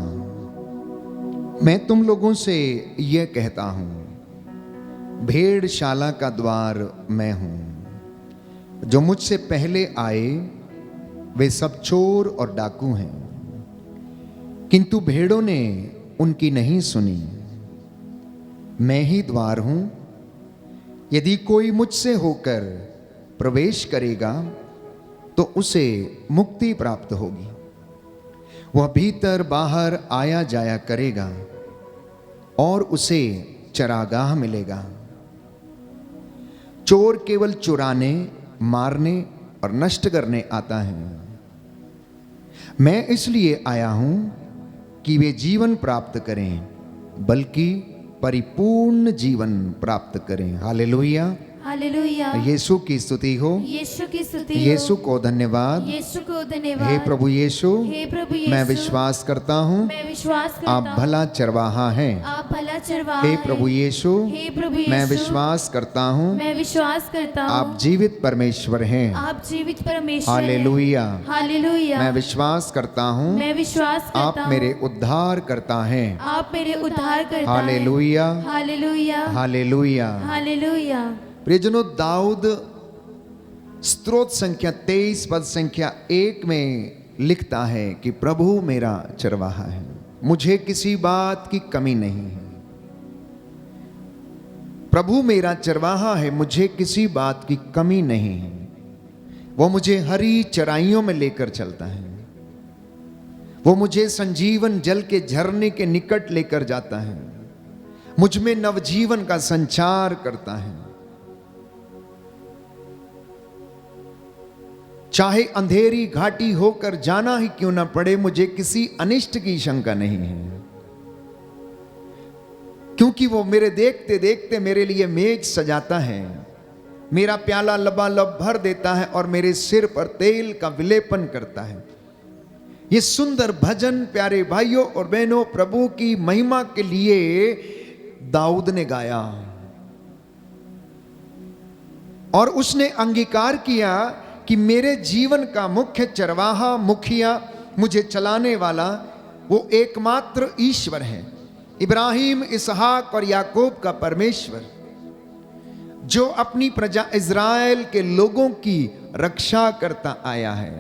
मैं तुम लोगों से यह कहता हूं, भेड़शाला का द्वार मैं हूं। जो मुझसे पहले आए वे सब चोर और डाकू हैं, किंतु भेड़ों ने उनकी नहीं सुनी। मैं ही द्वार हूं, यदि कोई मुझसे होकर प्रवेश करेगा तो उसे मुक्ति प्राप्त होगी। वह भीतर बाहर आया जाया करेगा और उसे चरागाह मिलेगा। चोर केवल चुराने, मारने और नष्ट करने आता है। मैं इसलिए आया हूं कि वे जीवन प्राप्त करें, बल्कि परिपूर्ण जीवन प्राप्त करें। Hallelujah, hallelujah. यीशु की स्तुति हो, यीशु की स्तुति हो। यीशु को धन्यवाद। यीशु को धन्यवाद। हे प्रभु यीशु, हे प्रभु यीशु, मैं विश्वास करता हूँ मैं विश्वास करता आप हूँ, भला चरवाहा हैं। आप भला चरवाहा हे हैं। प्रभु यीशु, हे प्रभु यीशु, मैं विश्वास करता हूँ मैं विश्वास करता हूँ, आप जीवित परमेश्वर हैं। आप जीवित परमेश्वर हैं। Hallelujah, hallelujah. मैं विश्वास करता हूँ मैं विश्वास करता आप हूँ, मेरे उद्धार करता हैं। आप मेरे उद्धार करता हैं। Hallelujah, hallelujah. हालेलुया। हालेलुया। प्रियजनों, दाऊद स्तोत्र संख्या 23 पद संख्या 1 में लिखता है कि प्रभु मेरा चरवाहा है, मुझे किसी बात की कमी नहीं है। प्रभु मेरा चरवाहा है, मुझे किसी बात की कमी नहीं है। वो मुझे हरी चराइयों में लेकर चलता है, वो मुझे संजीवन जल के झरने के निकट लेकर जाता है, मुझ में नवजीवन का संचार करता है। चाहे अंधेरी घाटी होकर जाना ही क्यों ना पड़े, मुझे किसी अनिष्ट की शंका नहीं है, क्योंकि वो मेरे देखते देखते मेरे लिए मेज सजाता है, मेरा प्याला लबालब भर देता है और मेरे सिर पर तेल का विलेपन करता है। ये सुंदर भजन प्यारे भाइयों और बहनों प्रभु की महिमा के लिए दाऊद ने गाया और उसने अंगीकार किया कि मेरे जीवन का मुख्य चरवाहा, मुखिया, मुझे चलाने वाला वो एकमात्र ईश्वर है, इब्राहिम, इसहाक और याकूब का परमेश्वर, जो अपनी प्रजा इज़राइल के लोगों की रक्षा करता आया है,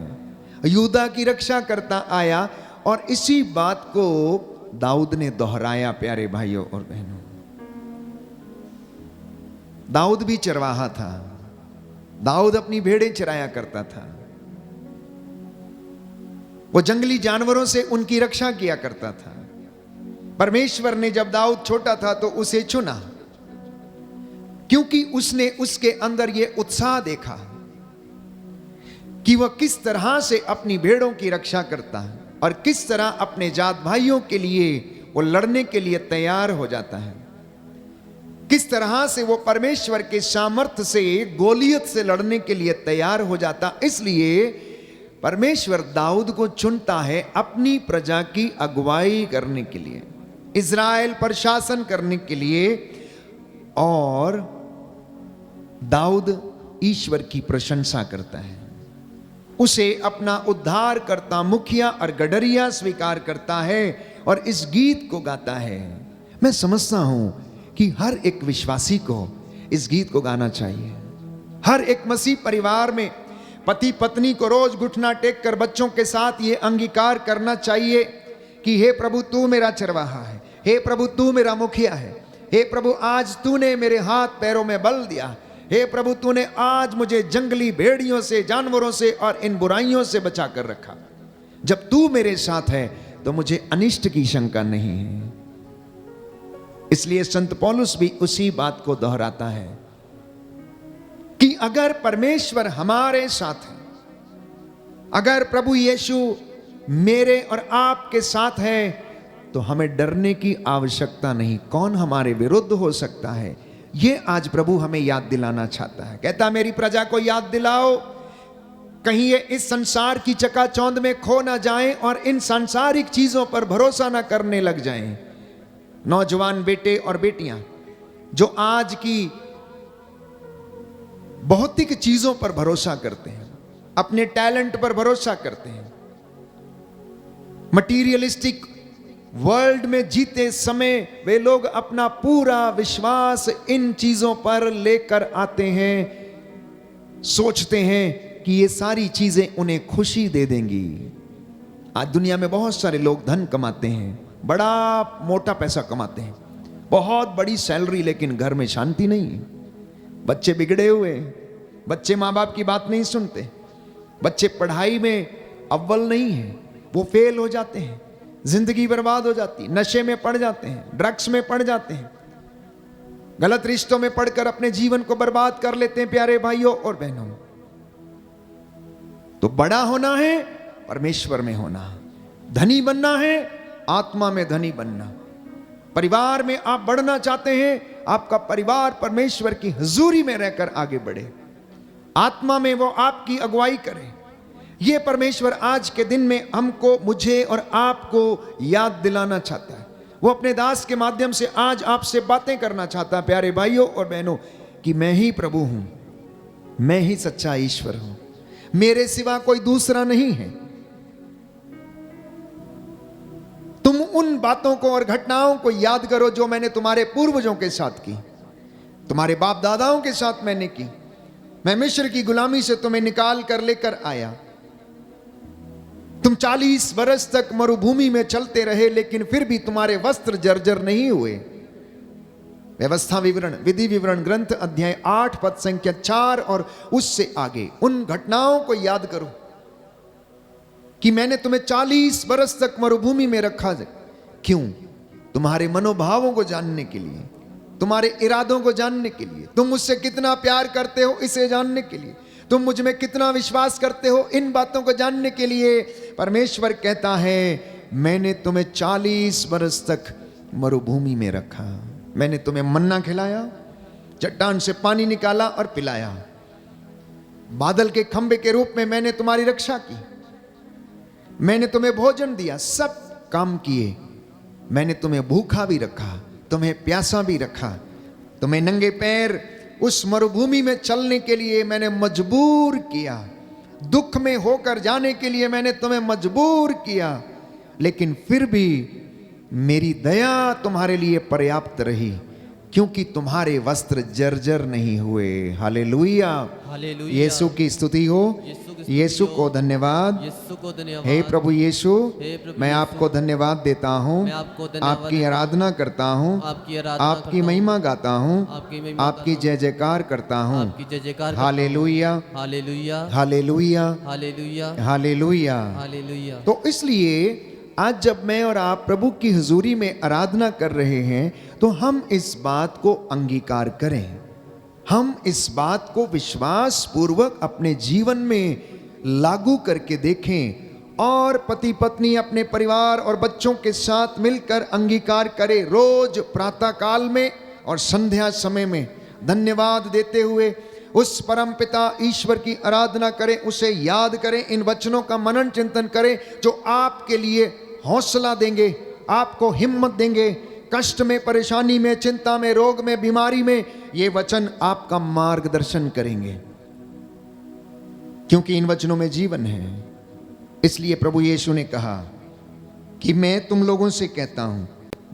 यूदा की रक्षा करता आया। और इसी बात को दाऊद ने दोहराया प्यारे भाइयों और बहनों। दाऊद भी चरवाहा था, दाऊद अपनी भेड़ें चराया करता था, वो जंगली जानवरों से उनकी रक्षा किया करता था। परमेश्वर ने जब दाऊद छोटा था तो उसे चुना, क्योंकि उसने उसके अंदर यह उत्साह देखा कि वह किस तरह से अपनी भेड़ों की रक्षा करता है और किस तरह अपने जात भाइयों के लिए वो लड़ने के लिए तैयार हो जाता है, किस तरह से वो परमेश्वर के सामर्थ्य से गोलियत से लड़ने के लिए तैयार हो जाता। इसलिए परमेश्वर दाऊद को चुनता है अपनी प्रजा की अगुवाई करने के लिए, इज़राइल पर शासन करने के लिए। और दाऊद ईश्वर की प्रशंसा करता है, उसे अपना उद्धार करता, मुखिया और गडरिया स्वीकार करता है और इस गीत को गाता है। मैं समझता हूं कि हर एक विश्वासी को इस गीत को गाना चाहिए। हर एक मसीह परिवार में पति पत्नी को रोज घुटना टेक कर बच्चों के साथ ये अंगीकार करना चाहिए कि हे प्रभु तू मेरा चरवाहा है, हे प्रभु तू मेरा मुखिया है, हे प्रभु आज तूने मेरे हाथ पैरों में बल दिया, हे प्रभु तूने आज मुझे जंगली भेड़ियों से, जानवरों से और इन बुराइयों से बचा कर रखा। जब तू मेरे साथ है तो मुझे अनिष्ट की शंका नहीं है। इसलिए संत पौलुस भी उसी बात को दोहराता है कि अगर परमेश्वर हमारे साथ है, अगर प्रभु यीशु मेरे और आपके साथ है तो हमें डरने की आवश्यकता नहीं। कौन हमारे विरुद्ध हो सकता है, ये आज प्रभु हमें याद दिलाना चाहता है। कहता मेरी प्रजा को याद दिलाओ, कहीं ये इस संसार की चकाचौंध में खो ना जाएं और इन सांसारिक चीजों पर भरोसा ना करने लग जाएं। नौजवान बेटे और बेटियां जो आज की भौतिक चीजों पर भरोसा करते हैं, अपने टैलेंट पर भरोसा करते हैं, मटीरियलिस्टिक वर्ल्ड में जीते समय वे लोग अपना पूरा विश्वास इन चीजों पर लेकर आते हैं, सोचते हैं कि ये सारी चीजें उन्हें खुशी दे देंगी। आज दुनिया में बहुत सारे लोग धन कमाते हैं, बड़ा मोटा पैसा कमाते हैं, बहुत बड़ी सैलरी, लेकिन घर में शांति नहीं है। बच्चे बिगड़े हुए, बच्चे माँ बाप की बात नहीं सुनते, बच्चे पढ़ाई में अव्वल नहीं है, वो फेल हो जाते हैं, जिंदगी बर्बाद हो जाती, नशे में पड़ जाते हैं, ड्रग्स में पड़ जाते हैं, गलत रिश्तों में पड़कर अपने जीवन को बर्बाद कर लेते हैं। प्यारे भाइयों और बहनों, तो बड़ा होना है परमेश्वर में होना, धनी बनना है आत्मा में धनी बनना। परिवार में आप बढ़ना चाहते हैं, आपका परिवार परमेश्वर की हुजूरी में रहकर आगे बढ़े, आत्मा में वो आपकी अगुवाई करे। ये परमेश्वर आज के दिन में हमको, मुझे और आपको याद दिलाना चाहता है। वो अपने दास के माध्यम से आज आपसे बातें करना चाहता है प्यारे भाइयों और बहनों, कि मैं ही प्रभु हूं, मैं ही सच्चा ईश्वर हूं, मेरे सिवा कोई दूसरा नहीं है। तुम उन बातों को और घटनाओं को याद करो जो मैंने तुम्हारे पूर्वजों के साथ की, तुम्हारे बाप दादाओं के साथ मैंने की। मैं मिस्र की गुलामी से तुम्हें निकाल कर लेकर आया। तुम 40 बरस तक मरुभूमि में चलते रहे, लेकिन फिर भी तुम्हारे वस्त्र जर्जर नहीं हुए। व्यवस्था विवरण, विधि विवरण ग्रंथ अध्याय 8 पद संख्या 4 और उससे आगे उन घटनाओं को याद करो कि मैंने तुम्हें 40 बरस तक मरुभूमि में रखा। क्यों? तुम्हारे मनोभावों को जानने के लिए, तुम्हारे इरादों को जानने के लिए, तुम मुझसे कितना प्यार करते हो इसे जानने के लिए, तुम मुझ में कितना विश्वास करते हो इन बातों को जानने के लिए परमेश्वर कहता है मैंने तुम्हें 40 बरस तक मरुभूमि में रखा। मैंने तुम्हें मन्ना खिलाया, चट्टान से पानी निकाला और पिलाया, बादल के खंबे के रूप में मैंने तुम्हारी रक्षा की, मैंने तुम्हें भोजन दिया, सब काम किए। मैंने तुम्हें भूखा भी रखा, तुम्हें प्यासा भी रखा, तुम्हें नंगे पैर उस मरुभूमि में चलने के लिए मैंने मजबूर किया, दुख में होकर जाने के लिए मैंने तुम्हें मजबूर किया, लेकिन फिर भी मेरी दया तुम्हारे लिए पर्याप्त रही, क्योंकि तुम्हारे वस्त्र जर्जर नहीं हुए। Hallelujah, hallelujah. यीशु की स्तुति हो, यीशु को धन्यवाद। यीशु को धन्यवाद। हे प्रभु यीशु, हे प्रभु मैं यीशु, आपको धन्यवाद देता हूँ, मैं आपको धन्यवाद आपकी आराधना करता हूँ, आपकी आराधना आपकी करता हूँ, महिमा गाता हूँ, आपकी महिमा आपकी जय जयकार करता हूँ। आपकी जय जयकार करता हूँ। Hallelujah, hallelujah, hallelujah, hallelujah, hallelujah. Hallelujah. तो इसलिए आज जब मैं और आप प्रभु की हुजूरी में आराधना कर रहे हैं तो हम इस बात को अंगीकार करें, हम इस बात को विश्वास पूर्वक अपने जीवन में लागू करके देखें और पति पत्नी अपने परिवार और बच्चों के साथ मिलकर अंगीकार करें। रोज प्रातः काल में और संध्या समय में धन्यवाद देते हुए उस परम पिता ईश्वर की आराधना करें, उसे याद करें, इन वचनों का मनन चिंतन करें जो आपके लिए हौसला देंगे, आपको हिम्मत देंगे। कष्ट में, परेशानी में, चिंता में, रोग में, बीमारी में ये वचन आपका मार्गदर्शन करेंगे, क्योंकि इन वचनों में जीवन है। इसलिए प्रभु यीशु ने कहा कि मैं तुम लोगों से कहता हूं,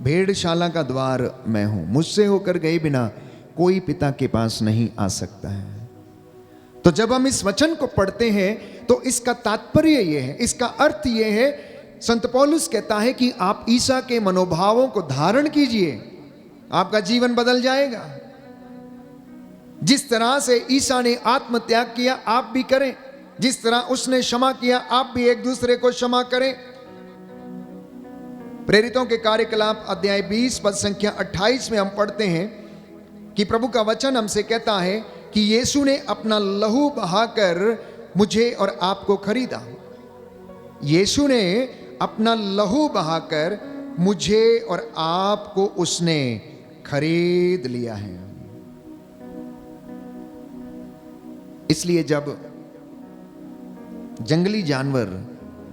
भेड़शाला का द्वार मैं हूं, मुझसे होकर गए बिना कोई पिता के पास नहीं आ सकता है। तो जब हम इस वचन को पढ़ते हैं तो इसका तात्पर्य यह है, इसका अर्थ यह है, संत पौलुस कहता है कि आप ईसा के मनोभावों को धारण कीजिए, आपका जीवन बदल जाएगा। जिस तरह से ईसा ने आत्मत्याग किया आप भी करें, जिस तरह उसने क्षमा किया आप भी एक दूसरे को क्षमा करें। प्रेरितों के कार्यकलाप अध्याय 20 पद संख्या 28 में हम पढ़ते हैं कि प्रभु का वचन हमसे कहता है कि यीशु ने अपना लहू बहाकर मुझे और आपको खरीदा। यीशु ने अपना लहू बहाकर मुझे और आपको उसने खरीद लिया है। इसलिए जब जंगली जानवर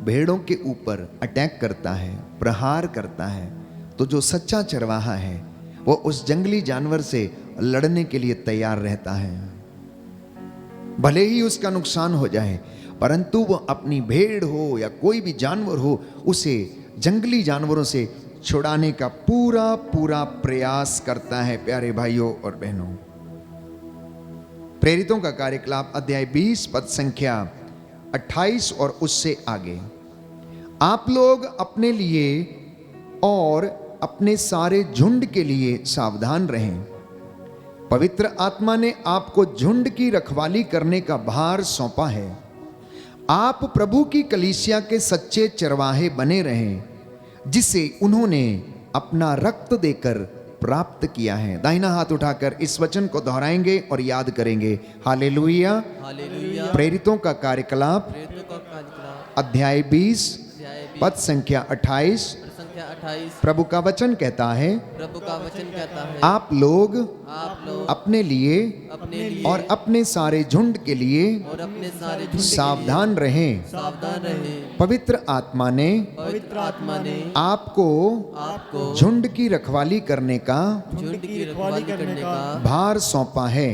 भेड़ों के ऊपर अटैक करता है, प्रहार करता है, तो जो सच्चा चरवाहा है वो उस जंगली जानवर से लड़ने के लिए तैयार रहता है। भले ही उसका नुकसान हो जाए, परंतु वो अपनी भेड़ हो या कोई भी जानवर हो, उसे जंगली जानवरों से छुड़ाने का पूरा पूरा प्रयास करता है। प्यारे भाइयों और बहनों, प्रेरितों का कार्यकलाप अध्याय 20 पद संख्या 28 और उससे आगे, आप लोग अपने लिए और अपने सारे झुंड के लिए सावधान रहें। पवित्र आत्मा ने आपको झुंड की रखवाली करने का भार सौंपा है। आप प्रभु की कलीसिया के सच्चे चरवाहे बने रहें, जिसे उन्होंने अपना रक्त देकर प्राप्त किया है। दाहिना हाथ उठाकर इस वचन को दोहराएंगे और याद करेंगे। Hallelujah, hallelujah. प्रेरितों का कार्यकलाप प्रेरितों का कार्यकलाप अध्याय 20 अध्याय 20 पद संख्या 28, संख्या 28। प्रभु का वचन कहता है, प्रभु का वचन कहता है, आप लोग आप अपने लिए अपने लिए और अपने सारे झुंड के लिए और अपने सारे झुंड के सावधान रहें। लिए सावधान रहें। पवित्र आत्मा ने पवित्र आत्मा ने आपको झुंड की रखवाली करने का झुंड की रखवाली करने का भार सौंपा है।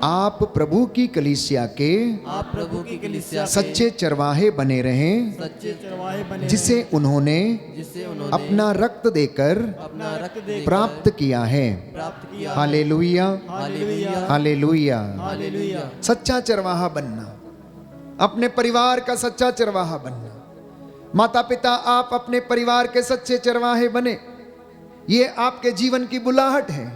आप प्रभु की कलीसिया के आप प्रभु की कलीसिया के सच्चे चरवाहे बने रहें, सच्चे चरवाहे बने जिसे उन्होंने जिसे जिसे उन्होंने अपना रक्त देकर अपना रक्त देकर प्राप्त किया है। प्राप्त किया। Hallelujah, hallelujah, hallelujah. हालेलुया। सच्चा चरवाहा बनना, अपने परिवार का सच्चा चरवाहा बनना। माता पिता, आप अपने परिवार के सच्चे चरवाहे बने। ये आपके जीवन की बुलाहट है।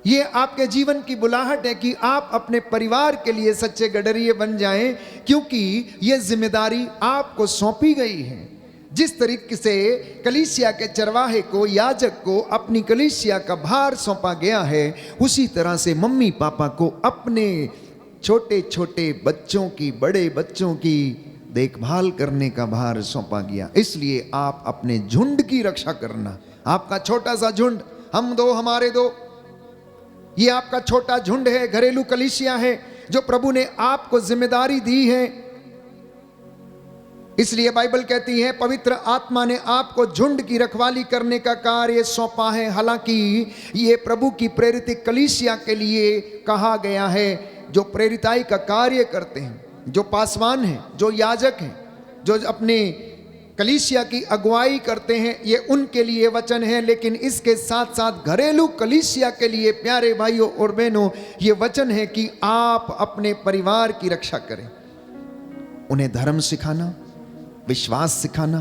ये आपके जीवन की बुलाहट है कि आप अपने परिवार के लिए सच्चे गडरिये बन जाएं, क्योंकि ये जिम्मेदारी आपको सौंपी गई है। जिस तरीके से कलीसिया के चरवाहे को, याजक को अपनी कलीसिया का भार सौंपा गया है, उसी तरह से मम्मी पापा को अपने छोटे छोटे बच्चों की, बड़े बच्चों की देखभाल करने का भार सौंपा गया। इसलिए आप अपने झुंड की रक्षा करना। आपका छोटा सा झुंड, हम दो हमारे दो, ये आपका छोटा झुंड है, घरेलू कलीसिया है जो प्रभु ने आपको जिम्मेदारी दी है। इसलिए बाइबल कहती है पवित्र आत्मा ने आपको झुंड की रखवाली करने का कार्य सौंपा है। हालांकि ये प्रभु की प्रेरित कलीसिया के लिए कहा गया है, जो प्रेरिताई का कार्य करते हैं, जो पासवान हैं, जो याजक हैं, जो अपने कलीसिया की अगुवाई करते हैं, ये उनके लिए वचन है। लेकिन इसके साथ साथ घरेलू कलीसिया के लिए प्यारे भाइयों और बहनों, ये वचन है कि आप अपने परिवार की रक्षा करें। उन्हें धर्म सिखाना, विश्वास सिखाना,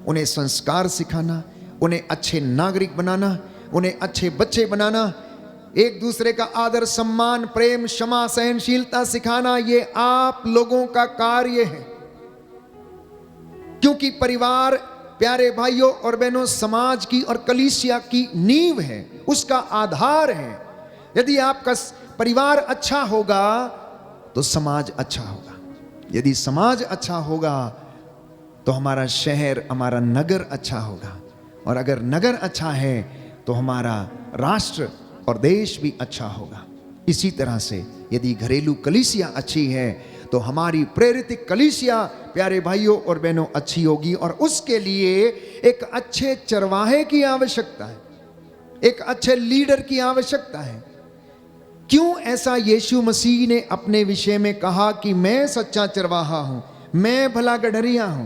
उन्हें संस्कार सिखाना, उन्हें अच्छे नागरिक बनाना, उन्हें अच्छे बच्चे बनाना, एक दूसरे का आदर सम्मान, प्रेम, क्षमा, सहनशीलता सिखाना, ये आप लोगों का कार्य है। क्योंकि परिवार प्यारे भाइयों और बहनों समाज की और कलीसिया की नींव है, उसका आधार है। यदि आपका परिवार अच्छा होगा तो समाज अच्छा होगा। यदि समाज अच्छा होगा तो हमारा शहर, हमारा नगर अच्छा होगा। और अगर नगर अच्छा है तो हमारा राष्ट्र और देश भी अच्छा होगा। इसी तरह से यदि घरेलू कलीसिया अच्छी है तो हमारी प्रेरित कलीसिया प्यारे भाइयों और बहनों अच्छी होगी। और उसके लिए एक अच्छे चरवाहे की आवश्यकता है, एक अच्छे लीडर की आवश्यकता है। क्यों ऐसा यीशु मसीह ने अपने विषय में कहा कि मैं सच्चा चरवाहा हूं, मैं भला गडरिया हूं?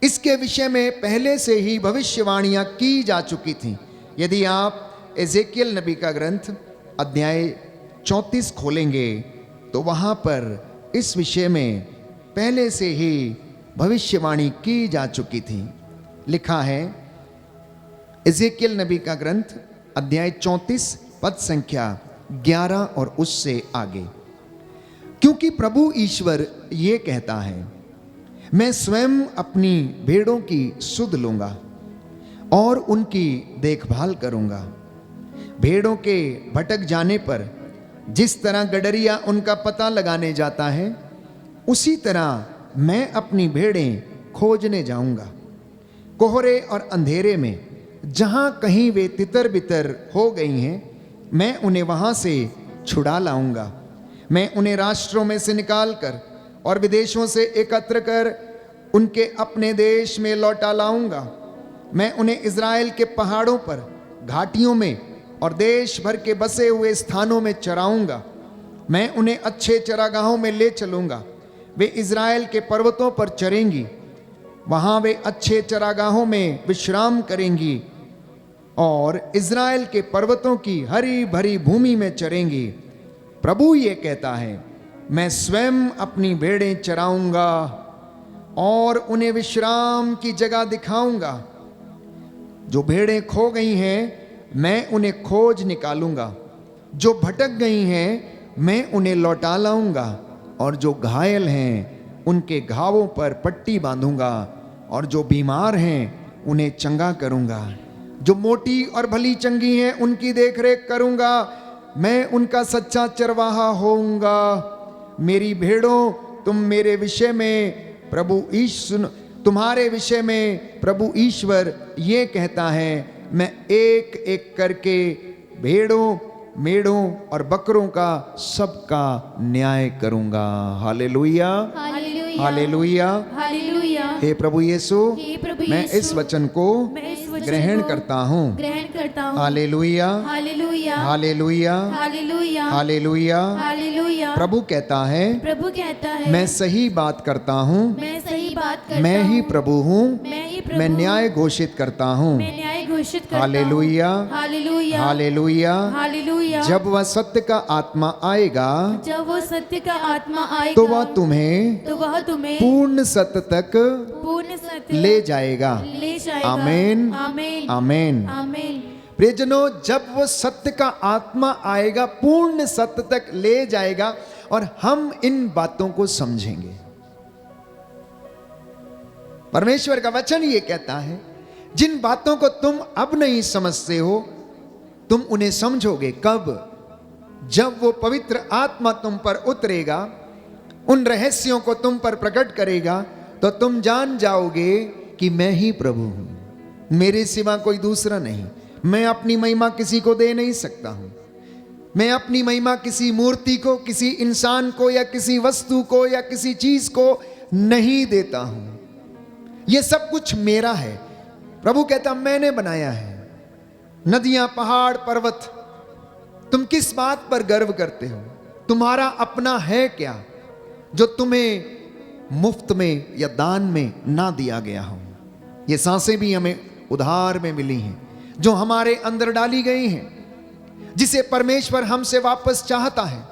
इसके विषय में पहले से ही भविष्यवाणियां की जा चुकी थी। यदि आप एजेकियल नबी का ग्रंथ अध्याय 34 खोलेंगे तो वहां पर इस विषय में पहले से ही भविष्यवाणी की जा चुकी थी। लिखा है एजेकियल नबी का ग्रंथ अध्याय 34 पद संख्या 11 और उससे आगे। क्योंकि प्रभु ईश्वर ये कहता है, मैं स्वयं अपनी भेड़ों की सुध लूंगा और उनकी देखभाल करूंगा। भेड़ों के भटक जाने पर जिस तरह गडरिया उनका पता लगाने जाता है, उसी तरह मैं अपनी भेड़ें खोजने जाऊंगा। कोहरे और अंधेरे में जहां कहीं वे तितर बितर हो गई हैं, मैं उन्हें वहां से छुड़ा लाऊंगा। मैं उन्हें राष्ट्रों में से निकाल कर और विदेशों से एकत्र कर उनके अपने देश में लौटा लाऊंगा। मैं उन्हें इज़राइल के पहाड़ों पर, घाटियों में और देश भर के बसे हुए स्थानों में चराऊंगा। मैं उन्हें अच्छे चरागाहों में ले चलूंगा। वे इज़राइल के पर्वतों पर चरेंगी, वहां वे अच्छे चरागाहों में विश्राम करेंगी और इज़राइल के पर्वतों की हरी भरी भूमि में चरेंगी। प्रभु ये कहता है, मैं स्वयं अपनी भेड़ें चराऊंगा और उन्हें विश्राम की जगह दिखाऊंगा। जो भेड़ें खो गई हैं मैं उन्हें खोज निकालूंगा, जो भटक गई हैं मैं उन्हें लौटा लाऊंगा, और जो घायल हैं उनके घावों पर पट्टी बांधूंगा, और जो बीमार हैं उन्हें चंगा करूंगा। जो मोटी और भली चंगी हैं उनकी देखरेख करूंगा। मैं उनका सच्चा चरवाहा होऊंगा। मेरी भेड़ों, तुम मेरे विषय में प्रभु ईश्वर, तुम्हारे विषय में प्रभु ईश्वर ये कहता है, मैं एक एक करके भेड़ों, मेढ़ों और बकरों का सबका न्याय करूंगा। Hallelujah, hallelujah, hallelujah, hallelujah. हे प्रभु यीशु, हे प्रभु मैं यीशु, इस वचन को मैं इस वचन ग्रहण को करता हूँ। ग्रहण करता हूँ। Hallelujah, hallelujah, hallelujah, hallelujah, hallelujah. Hallelujah. प्रभु कहता है, प्रभु कहता है, मैं सही बात करता हूँ, मैं सही बात करता मैं ही हूँ, प्रभु हूँ, मैं ही प्रभु प्रभु मैं न्याय घोषित करता हूँ। मैं न्याय घोषित करता हूँ। Hallelujah, hallelujah, hallelujah. हालेलुया। जब वह सत्य का आत्मा आएगा जब वो सत्य का आत्मा आएगा तो वह तुम्हें तो वह तुम्हें पूर्ण सत्य तक पूर्ण सत्य ले जाएगा। ले जाएगा। आमीन, आमीन, आमीन। आमीन। प्रियजनों, जब वो सत्य का आत्मा आएगा पूर्ण सत्य तक ले जाएगा और हम इन बातों को समझेंगे। परमेश्वर का वचन ये कहता है, जिन बातों को तुम अब नहीं समझते हो तुम उन्हें समझोगे कब? जब वो पवित्र आत्मा तुम पर उतरेगा, उन रहस्यों को तुम पर प्रकट करेगा, तो तुम जान जाओगे कि मैं ही प्रभु हूं, मेरे सिवा कोई दूसरा नहीं। मैं अपनी महिमा किसी को दे नहीं सकता हूं। मैं अपनी महिमा किसी मूर्ति को, किसी इंसान को या किसी वस्तु को या किसी चीज को नहीं देता हूं। यह सब कुछ मेरा है। प्रभु कहता मैंने बनाया है। नदियां, पहाड़, पर्वत, तुम किस बात पर गर्व करते हो? तुम्हारा अपना है क्या जो तुम्हें मुफ्त में या दान में ना दिया गया हो? ये सांसें भी हमें उधार में मिली हैं, जो हमारे अंदर डाली गई हैं, जिसे परमेश्वर हमसे वापस चाहता है।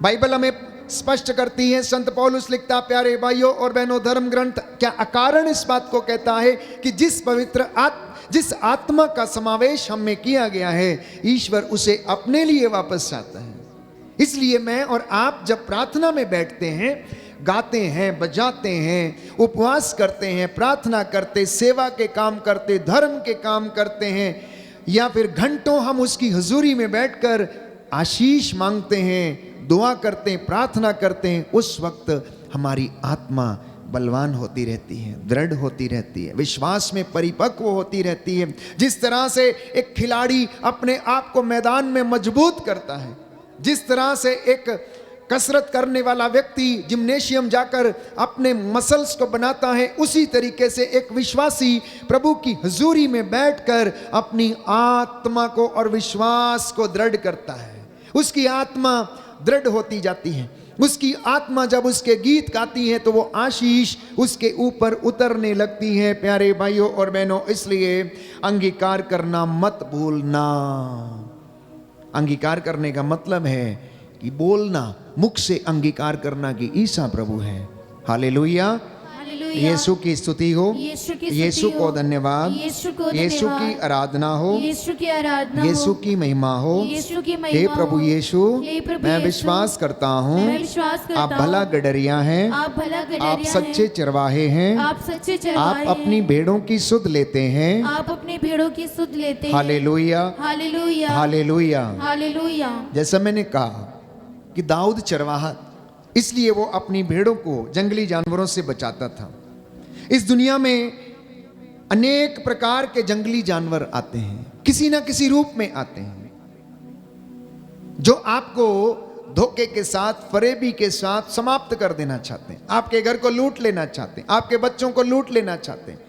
बाइबल हमें स्पष्ट करती है, संत पौलुस लिखता, प्यारे भाइयों और बहनों, धर्म ग्रंथ क्या अकारण इस बात को कहता है कि जिस आत्मा का समावेश हम में किया गया है, ईश्वर उसे अपने लिए वापस चाहता है। इसलिए मैं और आप जब प्रार्थना में बैठते हैं, गाते हैं, बजाते हैं, उपवास करते हैं, प्रार्थना करते, सेवा के काम करते, धर्म के काम करते हैं, या फिर घंटों हम उसकी हुजूरी में बैठकर आशीष मांगते हैं, दुआ करते हैं, प्रार्थना करते हैं, उस वक्त हमारी आत्मा बलवान होती रहती है, दृढ़ होती रहती है, विश्वास में परिपक्व होती रहती है। जिस तरह से एक खिलाड़ी अपने आप को मैदान में मजबूत करता है, जिस तरह से एक कसरत करने वाला व्यक्ति जिम्नेशियम जाकर अपने मसल्स को बनाता है, उसी तरीके से एक विश्वासी प्रभु की हुजूरी में बैठकर अपनी आत्मा को और विश्वास को दृढ़ करता है। उसकी आत्मा दृढ़ होती जाती है। उसकी आत्मा जब उसके गीत गाती है तो वो आशीष उसके ऊपर उतरने लगती है। प्यारे भाइयों और बहनों, इसलिए अंगीकार करना मत भूलना। अंगीकार करने का मतलब है कि बोलना, मुख से अंगीकार करना कि ईसा प्रभु है। हालेलुया, हालेलुया। यीशु की स्तुति हो, यीशु की स्तुति यीशु हो, को धन्यवाद, यीशु को यीशु धन्यवाद, की आराधना हो, यीशु की आराधना हो, यीशु की महिमा हो। यीशु की हे महिमा प्रभु हो। यीशु, हे प्रभु मैं यीशु, विश्वास करता हूँ मैं विश्वास करता आप भला हूँ, गडरिया हैं, आप भला गडरिया आप सच्चे हैं, चरवाहे हैं, आप सच्चे आप चरवाहे अपनी हैं, भेड़ों की सुध लेते हैं। आप अपनी भेड़ों की सुध लेते हैं। Hallelujah, hallelujah, hallelujah. हालेलुया। जैसा मैंने कहा कि दाऊद चरवाहा, इसलिए वो अपनी भेड़ों को जंगली जानवरों से बचाता था। इस दुनिया में अनेक प्रकार के जंगली जानवर आते हैं, किसी ना किसी रूप में आते हैं, जो आपको धोखे के साथ, फरेबी के साथ समाप्त कर देना चाहते हैं। आपके घर को लूट लेना चाहते हैं, आपके बच्चों को लूट लेना चाहते हैं,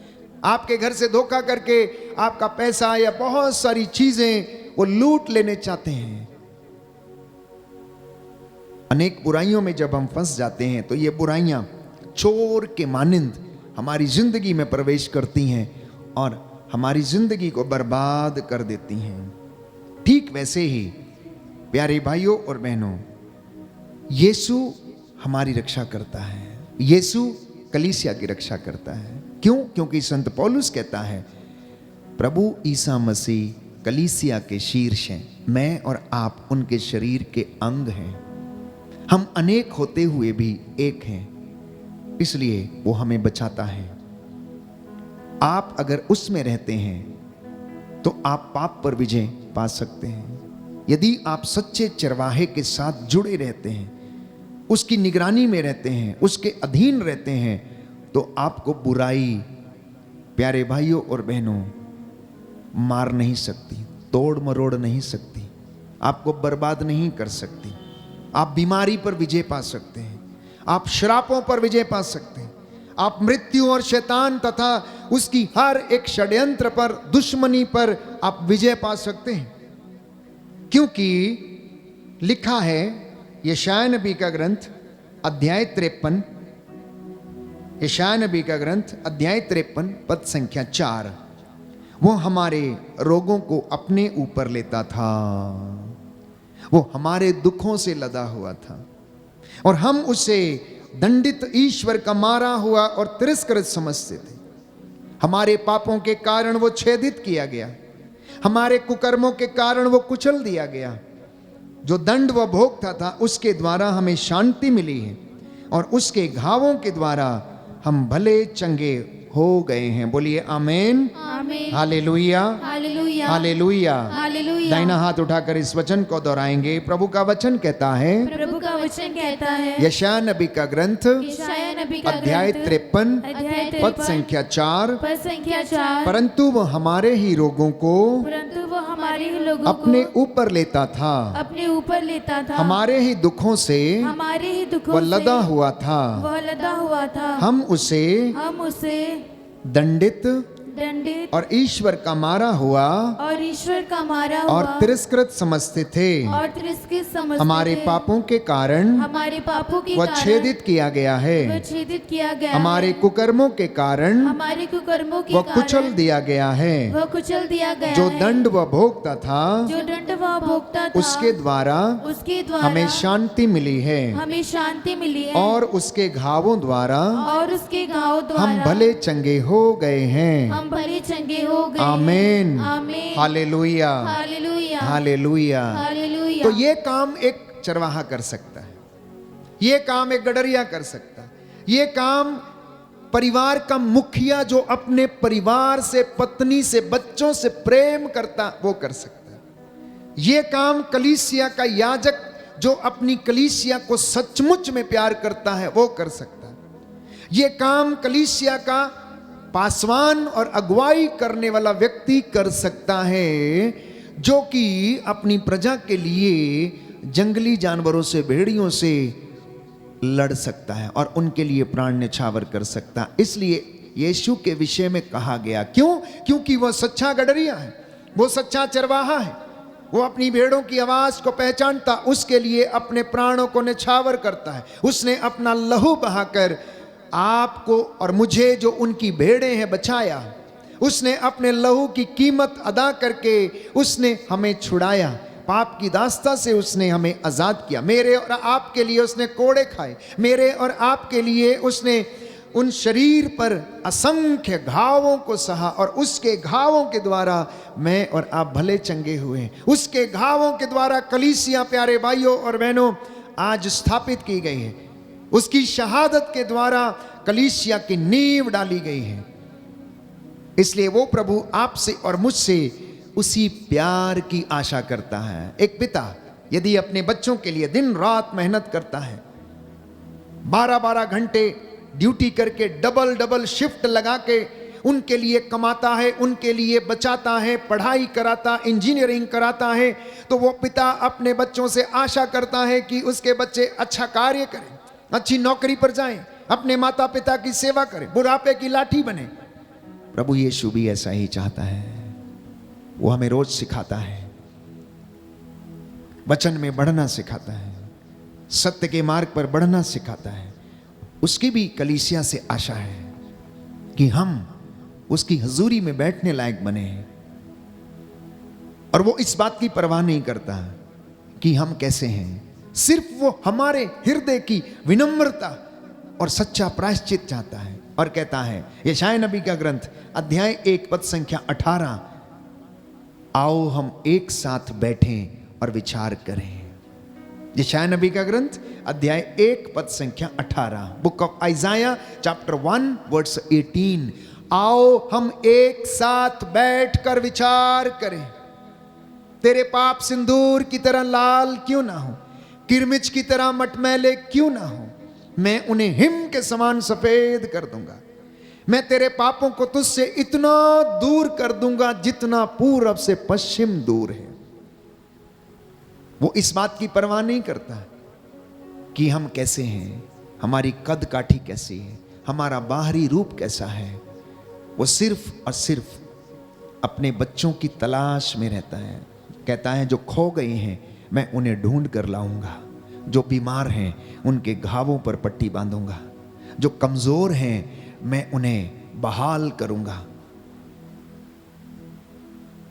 आपके घर से धोखा करके आपका पैसा या बहुत सारी चीजें वो लूट लेने चाहते हैं। अनेक बुराइयों में जब हम फंस जाते हैं तो ये बुराइयां चोर के मानिंद हमारी जिंदगी में प्रवेश करती हैं और हमारी जिंदगी को बर्बाद कर देती हैं। ठीक वैसे ही प्यारे भाइयों और बहनों, यीशु हमारी रक्षा करता है। यीशु कलीसिया की रक्षा करता है। क्यों? क्योंकि संत पौलुस कहता है, प्रभु ईसा मसीह कलीसिया के शीर्ष हैं, मैं और आप उनके शरीर के अंग हैं। हम अनेक होते हुए भी एक हैं, इसलिए वो हमें बचाता है। आप अगर उसमें रहते हैं तो आप पाप पर विजय पा सकते हैं। यदि आप सच्चे चरवाहे के साथ जुड़े रहते हैं, उसकी निगरानी में रहते हैं, उसके अधीन रहते हैं, तो आपको बुराई, प्यारे भाइयों और बहनों, मार नहीं सकती, तोड़ मरोड़ नहीं सकती, आपको बर्बाद नहीं कर सकती। आप बीमारी पर विजय पा सकते हैं, आप श्रापों पर विजय पा सकते हैं, आप मृत्यु और शैतान तथा उसकी हर एक षड्यंत्र पर, दुश्मनी पर आप विजय पा सकते हैं। क्योंकि लिखा है यशायाह नबी का ग्रंथ अध्याय 53 यशायाह नबी का ग्रंथ अध्याय 53 पद संख्या 4। वो हमारे रोगों को अपने ऊपर लेता था, वो हमारे दुखों से लदा हुआ था, और हम उसे दंडित, ईश्वर का मारा हुआ और तिरस्कृत समझते थे। हमारे पापों के कारण वो छेदित किया गया, हमारे कुकर्मों के कारण वो कुचल दिया गया। जो दंड वह भोगता था उसके द्वारा हमें शांति मिली है, और उसके घावों के द्वारा हम भले चंगे हो गए हैं। बोलिए आमीन, आमीन, हालेलुया, हालेलुया, हालेलुया। हालेलुया। दाहिना हाथ उठाकर इस वचन को दोहराएंगे। प्रभु का वचन कहता है, प्रभु का वचन कहता है, यशायाह नबी का ग्रंथ यशायाह नबी का अध्याय ग्रंथ, 53 अध्याय पद 53 संख्या 4। पद संख्या 4। परंतु वह हमारे ही रोगों को परंतु वो हमारे ही लोगों अपने को ऊपर लेता था, अपने ऊपर लेता था, हमारे ही दुखों से हमारे ही दुखों वह से लदा हुआ था। वह लदा हुआ था। हम उसे दंडित दंडित और ईश्वर का मारा हुआ और ईश्वर का मारा और हुआ तिरस्कृत समझते थे। और तिरस्कृत समझते हमारे थे। पापों के कारण हमारे पापों के वह कारण छेदित किया गया वह है, छेदित किया गया हमारे है। कुकर्मों के कारण हमारे कुकर्मों के वह कारण कुचल दिया गया है। वह कुचल दिया गया जो है। दंड वह भोगता था जो दंड वह भोगता था उसके द्वारा उसके द्वारा हमें शांति मिली है, हमें शांति मिली है, और उसके घावों द्वारा और उसके घाव द्वारा हम भले चंगे हो गए हैं। हम भले चंगे हो गए। आमीन, आमीन, हालेलुया, हालेलुया, हालेलुया। हालेलुया। तो ये काम एक चरवाहा कर सकता है, ये काम एक गडरिया कर सकता है, ये काम परिवार का मुखिया जो अपने परिवार से, पत्नी से, बच्चों से प्रेम करता वो कर सकता है। ये काम कलीसिया का याजक जो अपनी कलीसिया को सचमुच में प्यार करता है वो कर सकता है। ये काम कलीसिया का पासवान और अगुवाई करने वाला व्यक्ति कर सकता है, जो कि अपनी प्रजा के लिए जंगली जानवरों से, भेड़ियों से लड़ सकता है और उनके लिए प्राण न्यौछावर कर सकता है। इसलिए यीशु के विषय में कहा गया, क्यों? क्योंकि वह सच्चा गडरिया है, वो सच्चा चरवाहा है, वो अपनी भेड़ों की आवाज को पहचानता, उसके लिए अपने प्राणों को न्यौछावर करता है। उसने अपना लहू बहाकर आपको और मुझे जो उनकी भेड़ें हैं बचाया। उसने अपने लहू की कीमत अदा करके उसने हमें छुड़ाया, पाप की दास्ता से उसने हमें आजाद किया। मेरे और आपके लिए उसने कोड़े खाए, मेरे और आपके लिए उसने उन शरीर पर असंख्य घावों को सहा, और उसके घावों के द्वारा मैं और आप भले चंगे हुए। उसके घावों के द्वारा कलीसिया, प्यारे भाइयों और बहनों, आज स्थापित की गई है। उसकी शहादत के द्वारा कलीसिया की नींव डाली गई है। इसलिए वो प्रभु आपसे और मुझसे उसी प्यार की आशा करता है। एक पिता यदि अपने बच्चों के लिए दिन रात मेहनत करता है, 12-12 घंटे ड्यूटी करके, डबल शिफ्ट लगा के उनके लिए कमाता है, उनके लिए बचाता है, पढ़ाई कराता, इंजीनियरिंग कराता है, तो वो पिता अपने बच्चों से आशा करता है कि उसके बच्चे अच्छा कार्य करें, अच्छी नौकरी पर जाएं, अपने माता पिता की सेवा करें, बुढ़ापे की लाठी बने। प्रभु यीशु भी ऐसा ही चाहता है। वो हमें रोज सिखाता है, वचन में बढ़ना सिखाता है, सत्य के मार्ग पर बढ़ना सिखाता है। उसकी भी कलीसिया से आशा है कि हम उसकी हजूरी में बैठने लायक बने, और वो इस बात की परवाह नहीं करता कि हम कैसे हैं। सिर्फ वो हमारे हृदय की विनम्रता और सच्चा प्रायश्चित चाहता है, और कहता है, यशायाह नबी का ग्रंथ अध्याय 1 पद संख्या 18, आओ हम एक साथ बैठें और विचार करें। यशायाह नबी का ग्रंथ अध्याय 1 पद संख्या 18, book of Isaiah chapter 1 verse 18, आओ हम एक साथ बैठकर विचार करें। तेरे पाप सिंदूर की तरह लाल क्यों ना हो, किरमिच की तरह मटमैले क्यों ना हो, मैं उन्हें हिम के समान सफेद कर दूंगा। मैं तेरे पापों को तुझसे इतना दूर कर दूंगा जितना पूरब से पश्चिम दूर है। वो इस बात की परवाह नहीं करता कि हम कैसे हैं, हमारी कद काठी कैसी है, हमारा बाहरी रूप कैसा है। वो सिर्फ और सिर्फ अपने बच्चों की तलाश में रहता है। कहता है, जो खो गए हैं मैं उन्हें ढूंढ कर लाऊंगा, जो बीमार हैं उनके घावों पर पट्टी बांधूंगा, जो कमजोर हैं मैं उन्हें बहाल करूंगा।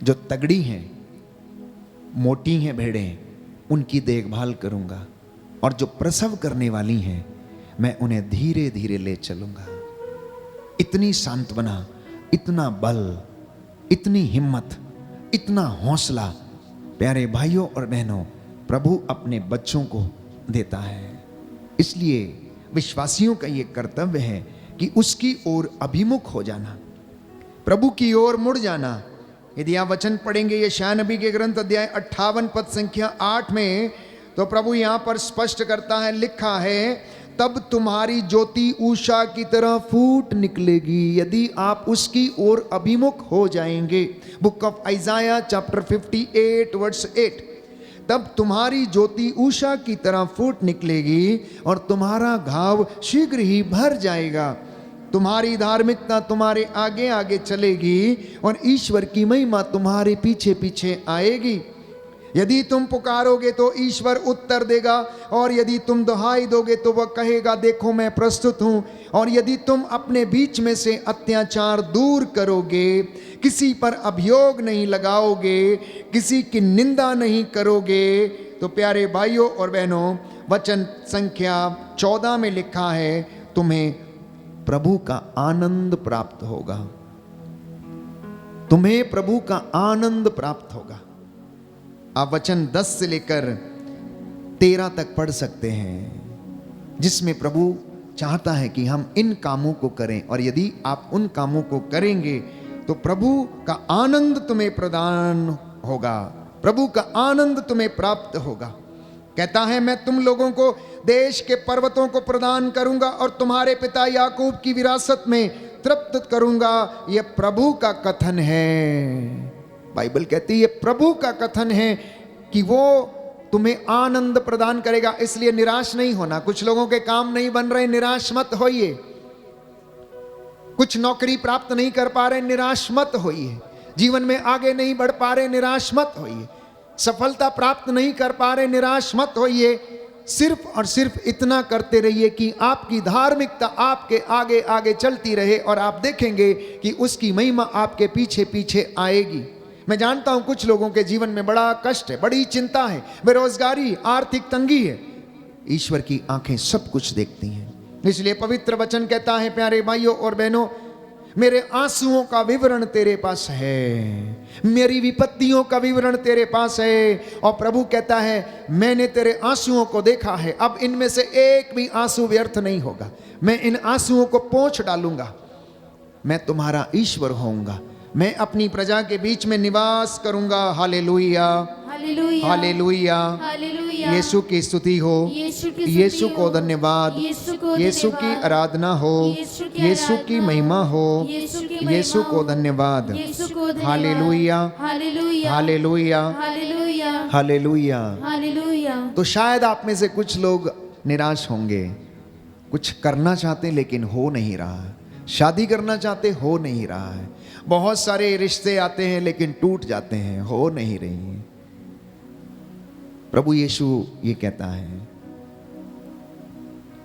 जो तगड़ी हैं, मोटी हैं भेड़ें, उनकी देखभाल करूंगा, और जो प्रसव करने वाली हैं मैं उन्हें धीरे धीरे ले चलूंगा। इतनी सांत्वना, इतना बल, इतनी हिम्मत, इतना हौसला प्यारे भाइयों और बहनों प्रभु अपने बच्चों को देता है। इसलिए विश्वासियों का यह कर्तव्य है कि उसकी ओर अभिमुख हो जाना, प्रभु की ओर मुड़ जाना। यदि आप वचन पढ़ेंगे यशायाह नबी के ग्रंथ अध्याय 58 पद संख्या 8 में, तो प्रभु यहां पर स्पष्ट करता है, लिखा है, तब तुम्हारी ज्योति उषा की तरह फूट निकलेगी यदि आप उसकी ओर अभिमुख हो जाएंगे। Book of Isaiah chapter 58 verse 8। तब तुम्हारी ज्योति उषा की तरह फूट निकलेगी और तुम्हारा घाव शीघ्र ही भर जाएगा। तुम्हारी धार्मिकता तुम्हारे आगे आगे चलेगी और ईश्वर की महिमा तुम्हारे पीछे पीछे आएगी। यदि तुम पुकारोगे तो ईश्वर उत्तर देगा, और यदि तुम दुहाई दोगे तो वह कहेगा, देखो मैं प्रस्तुत हूं। और यदि तुम अपने बीच में से अत्याचार दूर करोगे, किसी पर अभियोग नहीं लगाओगे, किसी की निंदा नहीं करोगे, तो प्यारे भाइयों और बहनों वचन संख्या 14 में लिखा है, तुम्हें प्रभु का आनंद प्राप्त होगा। तुम्हें प्रभु का आनंद प्राप्त होगा। आप वचन 10 से लेकर 13 तक पढ़ सकते हैं, जिसमें प्रभु चाहता है कि हम इन कामों को करें, और यदि आप उन कामों को करेंगे तो प्रभु का आनंद तुम्हें प्रदान होगा, प्रभु का आनंद तुम्हें प्राप्त होगा। कहता है, मैं तुम लोगों को देश के पर्वतों को प्रदान करूंगा और तुम्हारे पिता याकूब की विरासत में तृप्त करूंगा। यह प्रभु का कथन है। बाइबल कहती है, यह प्रभु का कथन है कि वो तुम्हें आनंद प्रदान करेगा। इसलिए निराश नहीं होना। कुछ लोगों के काम नहीं बन रहे, निराश मत होइए। कुछ नौकरी प्राप्त नहीं कर पा रहे, निराश मत होइए। जीवन में आगे नहीं बढ़ पा रहे, निराश मत होइए। सफलता प्राप्त नहीं कर पा रहे, निराश मत होइए। सिर्फ और सिर्फ इतना करते रहिए कि आपकी धार्मिकता आपके आगे आगे चलती रहे, और आप देखेंगे कि उसकी महिमा आपके पीछे पीछे आएगी। मैं जानता हूं कुछ लोगों के जीवन में बड़ा कष्ट है, बड़ी चिंता है, बेरोजगारी, आर्थिक तंगी है। ईश्वर की आंखें सब कुछ देखती हैं। इसलिए पवित्र वचन कहता है, प्यारे भाइयों और बहनों, मेरे आंसुओं का विवरण तेरे पास है, मेरी विपत्तियों का विवरण तेरे पास है। और प्रभु कहता है, मैंने तेरे आंसुओं को देखा है, अब इनमें से एक भी आंसू व्यर्थ नहीं होगा। मैं इन आंसुओं को पोंछ डालूंगा। मैं तुम्हारा ईश्वर होऊंगा। मैं अपनी प्रजा के बीच में निवास करूंगा। Hallelujah, hallelujah, hallelujah. हालेलुया। यीशु की स्तुति हो, यीशु को धन्यवाद, यीशु की आराधना हो, यीशु की महिमा हो, यीशु को धन्यवाद। Hallelujah, hallelujah, hallelujah, hallelujah, hallelujah. Hallelujah. तो शायद आप में से कुछ लोग निराश होंगे। कुछ करना चाहते लेकिन हो नहीं रहा है। शादी करना चाहते, हो नहीं रहा है। बहुत सारे रिश्ते आते हैं लेकिन टूट जाते हैं, हो नहीं रही है। प्रभु यीशु ये कहता है,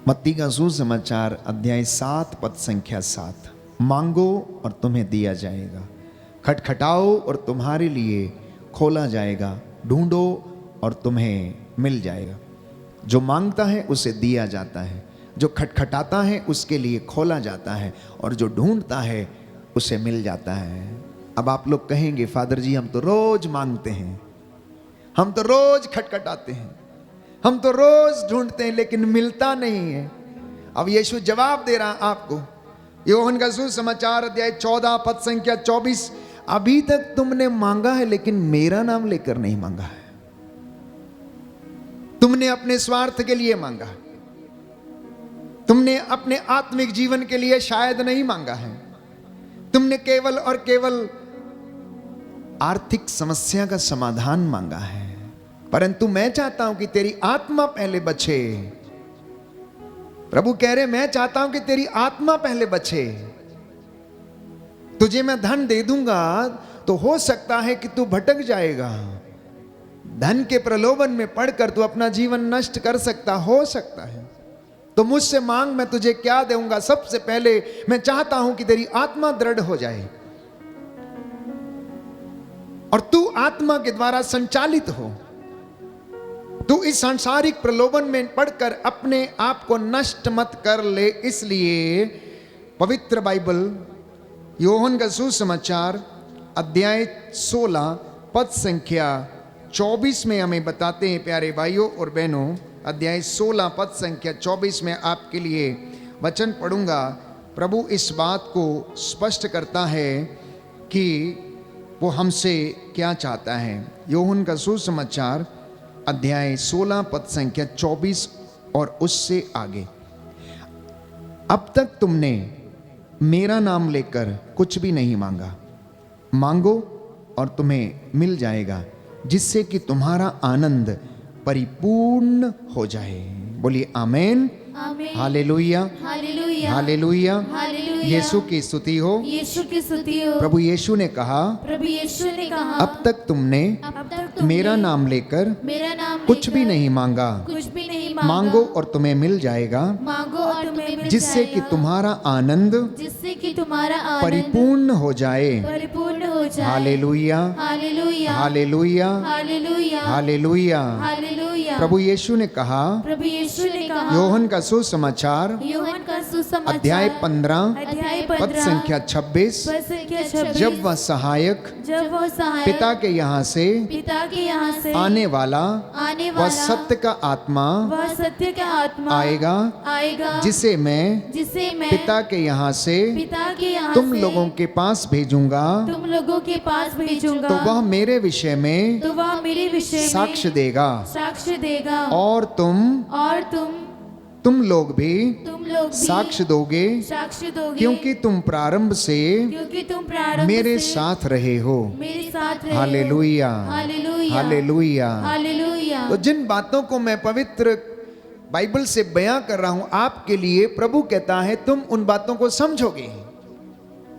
मत्ती का सुसमाचार अध्याय 7 पद संख्या 7, मांगो और तुम्हें दिया जाएगा, खटखटाओ और तुम्हारे लिए खोला जाएगा, ढूंढो और तुम्हें मिल जाएगा। जो मांगता है उसे दिया जाता है, जो खटखटाता है उसके लिए खोला जाता है, और जो ढूंढता है उसे मिल जाता है। अब आप लोग कहेंगे, फादर जी हम तो रोज मांगते हैं, हम तो रोज खटखटाते हैं, हम तो रोज ढूंढते हैं, लेकिन मिलता नहीं है। अब यीशु जवाब दे रहा आपको, यूहन्ना का सुसमाचार अध्याय 14 पद संख्या 24, अभी तक तुमने मांगा है लेकिन मेरा नाम लेकर नहीं मांगा है। तुमने अपने स्वार्थ के लिए मांगा है, तुमने अपने आत्मिक जीवन के लिए शायद नहीं मांगा है, तुमने केवल और केवल आर्थिक समस्या का समाधान मांगा है। परंतु मैं चाहता हूं कि तेरी आत्मा पहले बचे। प्रभु कह रहे, मैं चाहता हूं कि तेरी आत्मा पहले बचे। तुझे मैं धन दे दूंगा तो हो सकता है कि तू भटक जाएगा। धन के प्रलोभन में पड़कर तू अपना जीवन नष्ट कर सकता, हो सकता है। तो मुझसे मांग, मैं तुझे क्या दूंगा। सबसे पहले मैं चाहता हूं कि तेरी आत्मा दृढ़ हो जाए और तू आत्मा के द्वारा संचालित हो। तू इस सांसारिक प्रलोभन में पड़कर अपने आप को नष्ट मत कर ले। इसलिए पवित्र बाइबल योहन का सुसमाचार अध्याय 16 पद संख्या 24 में हमें बताते हैं, प्यारे भाइयों और बहनों, अध्याय 16 पद संख्या 24 में आपके लिए वचन पढ़ूंगा। प्रभु इस बात को स्पष्ट करता है कि वो हमसे क्या चाहता है। योहन का सुसमाचार अध्याय 16 पद संख्या 24 और उससे आगे। अब तक तुमने मेरा नाम लेकर कुछ भी नहीं मांगा, मांगो और तुम्हें मिल जाएगा, जिससे कि तुम्हारा आनंद परिपूर्ण हो जाए। बोलिए आमेन, आमीन। हालेलुया, हालेलुया। हालेलुया। हालेलुया। यीशु की स्तुति हो। यीशु की स्तुति हो। प्रभु यीशु ने कहा, प्रभु यीशु ने कहा, अब तक तुमने अब तक तुमने मेरा नाम लेकर मेरा नाम कुछ भी लेकर नहीं मांगा, कुछ भी नहीं मांगा। मांगो और तुम्हें मिल जाएगा, मांगो और तुम्हें मिल जिससे कि जाएगा। तुम्हारा आनंद जिससे कि तुम्हारा आनंद परिपूर्ण हो जाए। परिपूर्ण हो जाए। Hallelujah, hallelujah. Hallelujah, hallelujah. Hallelujah. Hallelujah. प्रभु यीशु ने कहा, प्रभु यीशु ने कहा, योहन का सुसमाचार यूहन्ना का सुसमाचार अध्याय 15 अध्याय पद 15 संख्या 26, पद संख्या 26, जब वह सहायक जब वो सहायक पिता के यहाँ से पिता के यहाँ से आने वाला आने वह वाला सत्य का आत्मा वह सत्य का आत्मा आएगा जिसे मैं जिसे मैं पिता के यहाँ से पिता के यहाँ तुम से लोगों के पास भेजूंगा, तुम लोगों के पास भेजूंगा। तो वह मेरे विषय में तो वह मेरे विषय में साक्ष्य देगा, साक्ष्य देगा। और और तुम लोग भी साक्ष्य दोगे, साक्ष्य दोगे, क्योंकि तुम प्रारंभ से क्योंकि तुम प्रारंभ मेरे से साथ रहे हो। मेरे साथ रहे हो। Hallelujah, hallelujah. हालेलुया। हालेलुया। तो जिन बातों को मैं पवित्र बाइबल से बयां कर रहा हूं आपके लिए, प्रभु कहता है तुम उन बातों को समझोगे,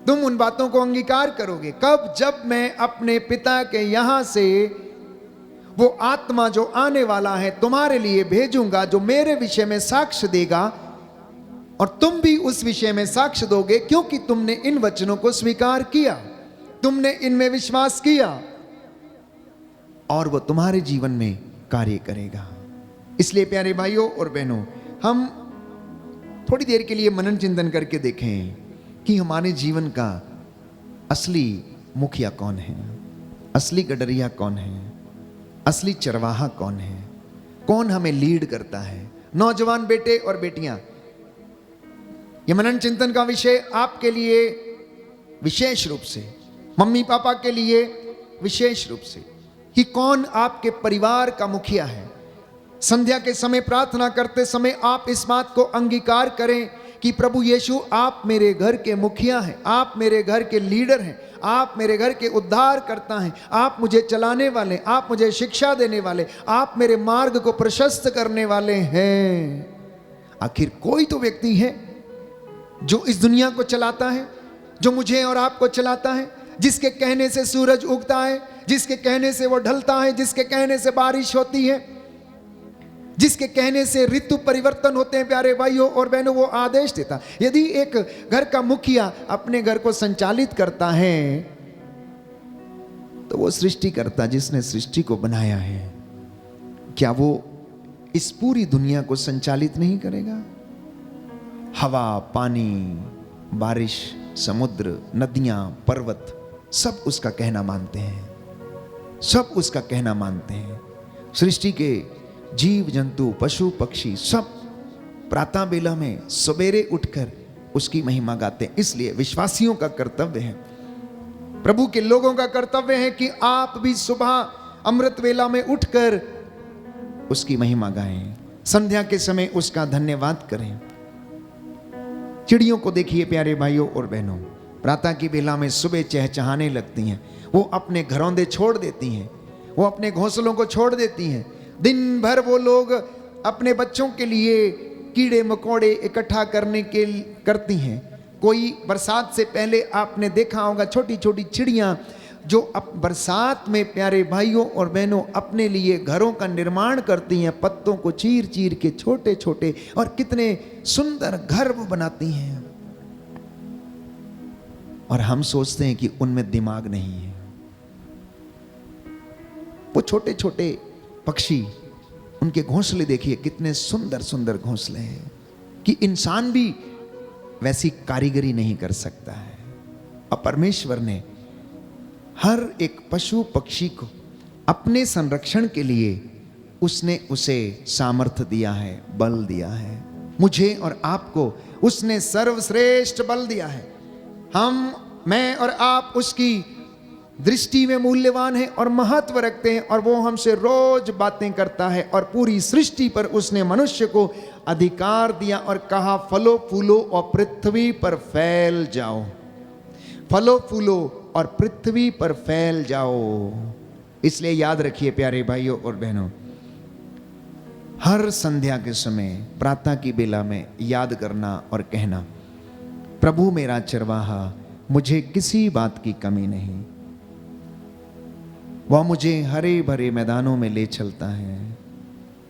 तुम उन बातों को अंगीकार करोगे। कब? जब मैं अपने पिता के यहां से वो आत्मा जो आने वाला है तुम्हारे लिए भेजूंगा, जो मेरे विषय में साक्ष्य देगा, और तुम भी उस विषय में साक्ष्य दोगे, क्योंकि तुमने इन वचनों को स्वीकार किया, तुमने इनमें विश्वास किया, और वो तुम्हारे जीवन में कार्य करेगा। इसलिए प्यारे भाइयों और बहनों, हम थोड़ी देर के लिए मनन चिंतन करके देखें कि हमारे जीवन का असली मुखिया कौन है, असली गडरिया कौन है, असली चरवाहा कौन है, कौन हमें लीड करता है। नौजवान बेटे और बेटियां, ये मनन चिंतन का विषय आपके लिए विशेष रूप से, मम्मी पापा के लिए विशेष रूप से, कि कौन आपके परिवार का मुखिया है। संध्या के समय प्रार्थना करते समय आप इस बात को अंगीकार करें कि प्रभु यीशु आप मेरे घर के मुखिया हैं, आप मेरे घर के लीडर हैं, आप मेरे घर के उद्धार करता हैं, आप मुझे चलाने वाले, आप मुझे शिक्षा देने वाले, आप मेरे मार्ग को प्रशस्त करने वाले हैं। आखिर कोई तो व्यक्ति है जो इस दुनिया को चलाता है, जो मुझे और आपको चलाता है, जिसके कहने से सूरज उगता है, जिसके कहने से वो ढलता है, जिसके कहने से बारिश होती है, जिसके कहने से ऋतु परिवर्तन होते हैं। प्यारे भाइयों और बहनों, वो आदेश देता। यदि एक घर का मुखिया अपने घर को संचालित करता है, तो वो सृष्टिकर्ता जिसने सृष्टि को बनाया है, क्या वो इस पूरी दुनिया को संचालित नहीं करेगा? हवा, पानी, बारिश, समुद्र, नदियां, पर्वत, सब उसका कहना मानते हैं, सब उसका कहना मानते हैं। सृष्टि के जीव जंतु, पशु पक्षी सब प्रातः बेला में सवेरे उठकर उसकी महिमा गाते हैं। इसलिए विश्वासियों का कर्तव्य है, प्रभु के लोगों का कर्तव्य है कि आप भी सुबह अमृत वेला में उठकर उसकी महिमा गाएं, संध्या के समय उसका धन्यवाद करें। चिड़ियों को देखिए प्यारे भाइयों और बहनों, प्रातः की बेला में सुबह चहचहाने लगती हैं, वो अपने घरौंदे छोड़ देती हैं, वो अपने घोंसलों को छोड़ देती हैं। दिन भर वो लोग अपने बच्चों के लिए कीड़े मकोड़े इकट्ठा करती हैं। कोई बरसात से पहले आपने देखा होगा छोटी छोटी चिड़ियां जो अब बरसात में प्यारे भाइयों और बहनों अपने लिए घरों का निर्माण करती हैं, पत्तों को चीर चीर के छोटे छोटे, और कितने सुंदर घर वो बनाती हैं, और हम सोचते हैं कि उनमें दिमाग नहीं है। वो छोटे छोटे पक्षी, उनके घोंसले देखिए कितने सुंदर सुंदर घोंसले हैं कि इंसान भी वैसी कारीगरी नहीं कर सकता है। और परमेश्वर ने हर एक पशु पक्षी को अपने संरक्षण के लिए उसने उसे सामर्थ्य दिया है, बल दिया है। मुझे और आपको उसने सर्वश्रेष्ठ बल दिया है। मैं और आप उसकी दृष्टि में मूल्यवान है और महत्व रखते हैं, और वो हमसे रोज बातें करता है। और पूरी सृष्टि पर उसने मनुष्य को अधिकार दिया और कहा, फलो फूलो और पृथ्वी पर फैल जाओ, फलो फूलो और पृथ्वी पर फैल जाओ। इसलिए याद रखिए प्यारे भाइयों और बहनों, हर संध्या के समय प्रातः की बेला में याद करना और कहना, प्रभु मेरा चरवाहा, मुझे किसी बात की कमी नहीं। वह मुझे हरे भरे मैदानों में ले चलता है,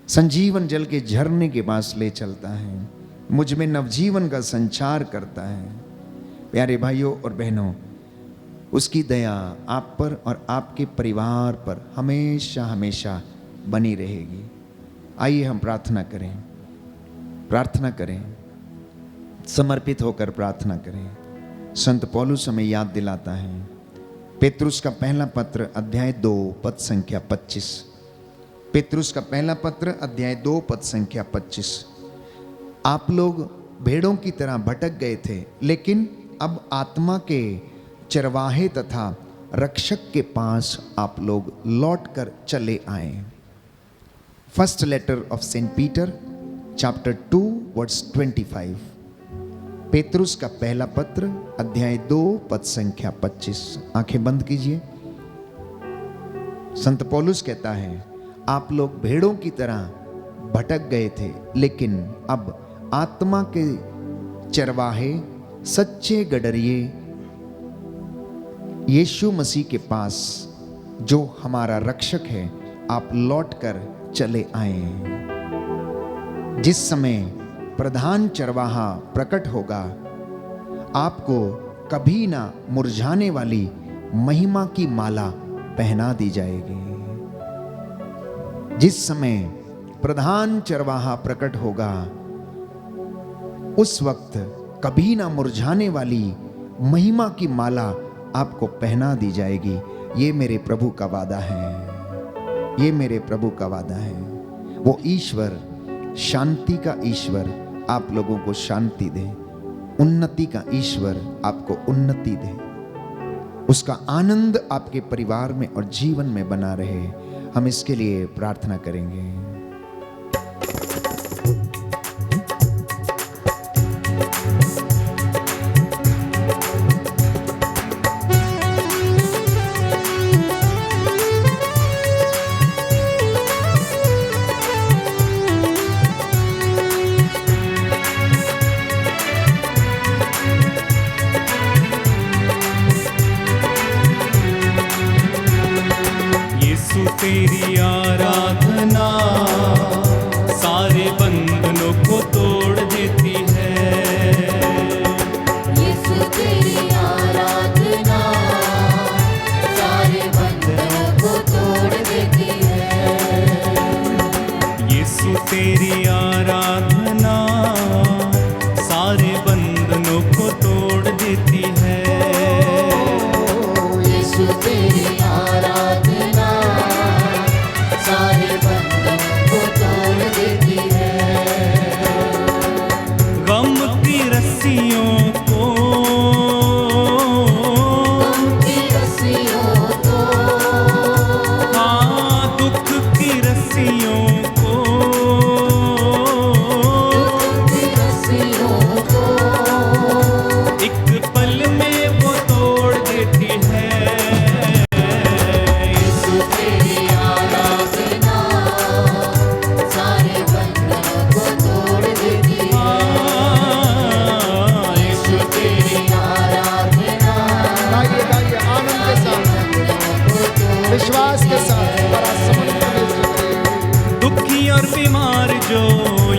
संजीवन जल के झरने के पास ले चलता है, मुझ में नवजीवन का संचार करता है। प्यारे भाइयों और बहनों, उसकी दया आप पर और आपके परिवार पर हमेशा हमेशा बनी रहेगी। आइए हम प्रार्थना करें, प्रार्थना करें, समर्पित होकर प्रार्थना करें। संत पौलुस हमें याद दिलाता है, पेतरुस का पहला पत्र अध्याय 2 पद संख्या 25। पेतरुस का पहला पत्र अध्याय 2 पद संख्या 25। आप लोग भेड़ों की तरह भटक गए थे, लेकिन अब आत्मा के चरवाहे तथा रक्षक के पास आप लोग लौटकर चले आए। First letter of Saint Peter chapter 2 verse 25। पेतरुस का पहला पत्र अध्याय 2 पद संख्या 25। आंखें बंद कीजिए। संत पौलुस कहता है, आप लोग भेड़ों की तरह भटक गए थे, लेकिन अब आत्मा के चरवाहे, सच्चे गडरिये यीशु मसीह के पास, जो हमारा रक्षक है, आप लौटकर चले आए। जिस समय प्रधान चरवाहा प्रकट होगा, आपको कभी ना मुरझाने वाली महिमा की माला पहना दी जाएगी। जिस समय प्रधान चरवाहा प्रकट होगा, उस वक्त कभी ना मुरझाने वाली महिमा की माला आपको पहना दी जाएगी। ये मेरे प्रभु का वादा है, ये मेरे प्रभु का वादा है। वो ईश्वर, शांति का ईश्वर आप लोगों को शांति दे, उन्नति का ईश्वर आपको उन्नति दे, उसका आनंद आपके परिवार में और जीवन में बना रहे। हम इसके लिए प्रार्थना करेंगे। तेरी आराधना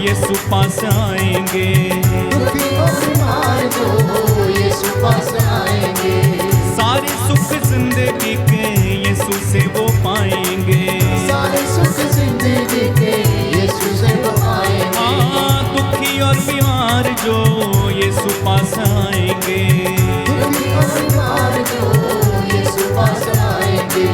यीशु पास आएंगे। दुखी और बीमार जो यीशु पास आएंगे, सारे सुख जिंदगी के यीशु से वो पाएंगे। सारे सुख जिंदगी के यीशु से वो पाएंगे। हाँ, दुखी और बीमार जो यीशु पास आएंगे। दुखी और बीमार जो यीशु पास आएंगे,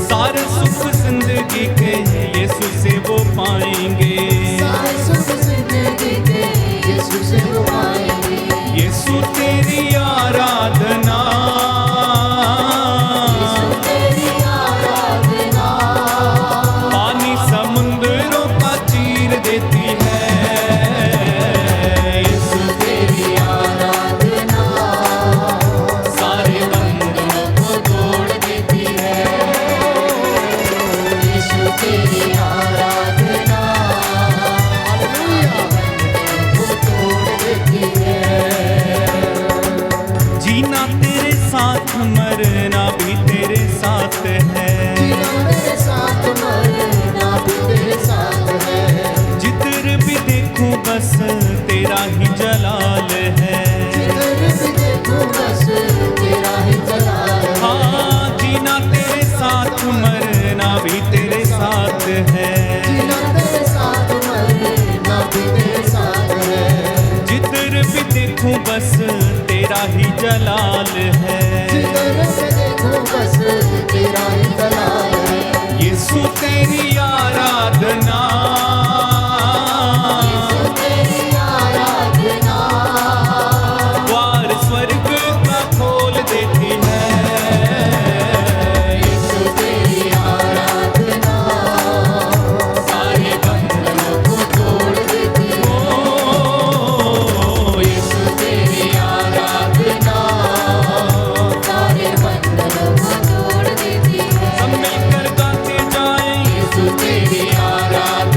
सारे सुख जिंदगी के यीशु से वो पाएंगे। सारे सुख जिंदगी के यीशु से वो पाएंगे। यीशु तेरी आराधना, तेरी आराधना पानी समुद्रों का चीर देती है। यीशु तेरी आराधना सारे बंधनों को तोड़ देती है। यीशु तेरी आराधना को तोड़ देती है। जीना तेरे साथ, मरना भी तेरे साथ है। जीना मेरे साथ, मरना भी तेरे साथ है। जिधर भी देखूं बस तेरा ही जलाल है। जिधर भी देखूं बस तेरा ही जलाल है। हाँ, जीना तेरे साथ, मरना भी तेरे साथ है। जीना तेरे साथ, मरना भी तेरे साथ है। जिधर भी देखूं बस तेरा ही जलाल है। जिधर भी देखूं बस तेरा ही जलाल है। यीशु तेरी आराधना, तेरी आराधना द्वार स्वर्ग का खोल देती है। यीशु तेरी आराधना सारे बंधनों को तोड़ देती है। ओ, यीशु तेरी आराधना सारे बंधनों को तोड़ देती है। सब मिलकर गाते जाएं। यीशु तेरी आराधना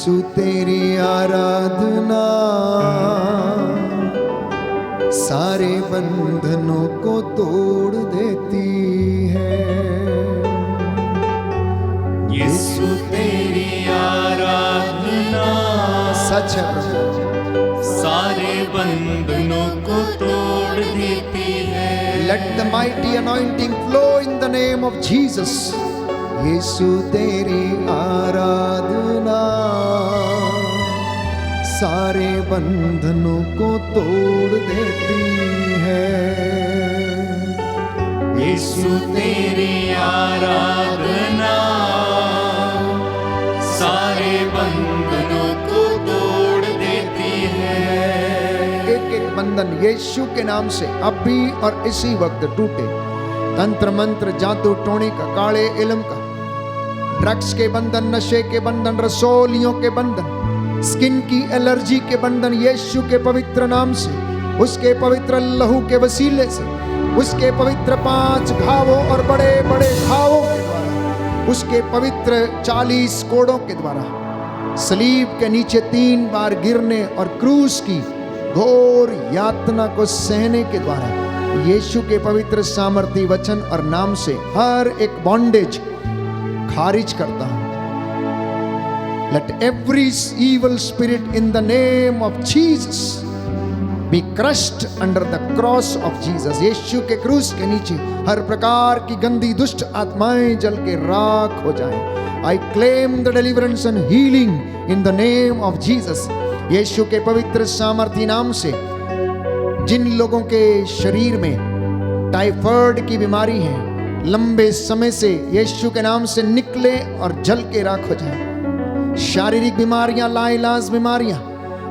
यीशु तेरी आराधना सारे बंधनों को तोड़ देती है। यीशु तेरी आराधना सच है प्रभु, सारे बंधनों को तोड़ देती है। let the mighty anointing flow in the name of Jesus। यीशु तेरी आराधना सारे बंधनों को तोड़ देती है। यीशु तेरी आराधना सारे बंधनों को तोड़ देती है। एक एक बंधन यीशु के नाम से अब भी और इसी वक्त टूटे। तंत्र मंत्र, जादू टोणी का, काले इल्म का, ड्रग्स के बंधन, नशे के बंधन, रसोलियों के बंधन, स्किन की एलर्जी के बंधन यीशु के पवित्र नाम से, उसके पवित्र लहू के वसीले से, उसके पवित्र 5 घावों और बड़े बड़े घावों के द्वारा, उसके पवित्र 40 कोड़ों के द्वारा, सलीब के नीचे 3 बार गिरने और क्रूस की घोर यातना को सहने के द्वारा यीशु के पवित्र सामर्थी वचन और नाम से हर एक बॉन्डेज खारिज करता हूं। Let every evil spirit in the name of Jesus be crushed under the cross of Jesus। यीशु के क्रूस के नीचे हर प्रकार की गंदी दुष्ट आत्माएं जल के राख हो जाएं। I claim the deliverance and healing in the name of Jesus। यीशु के पवित्र सामर्थी नाम से जिन लोगों के शरीर में टाइफाइड की बीमारी है, लंबे समय से यीशु के नाम से निकले और जल के राख हो जाए। शारीरिक बीमारियां, लाइलाज बीमारियां,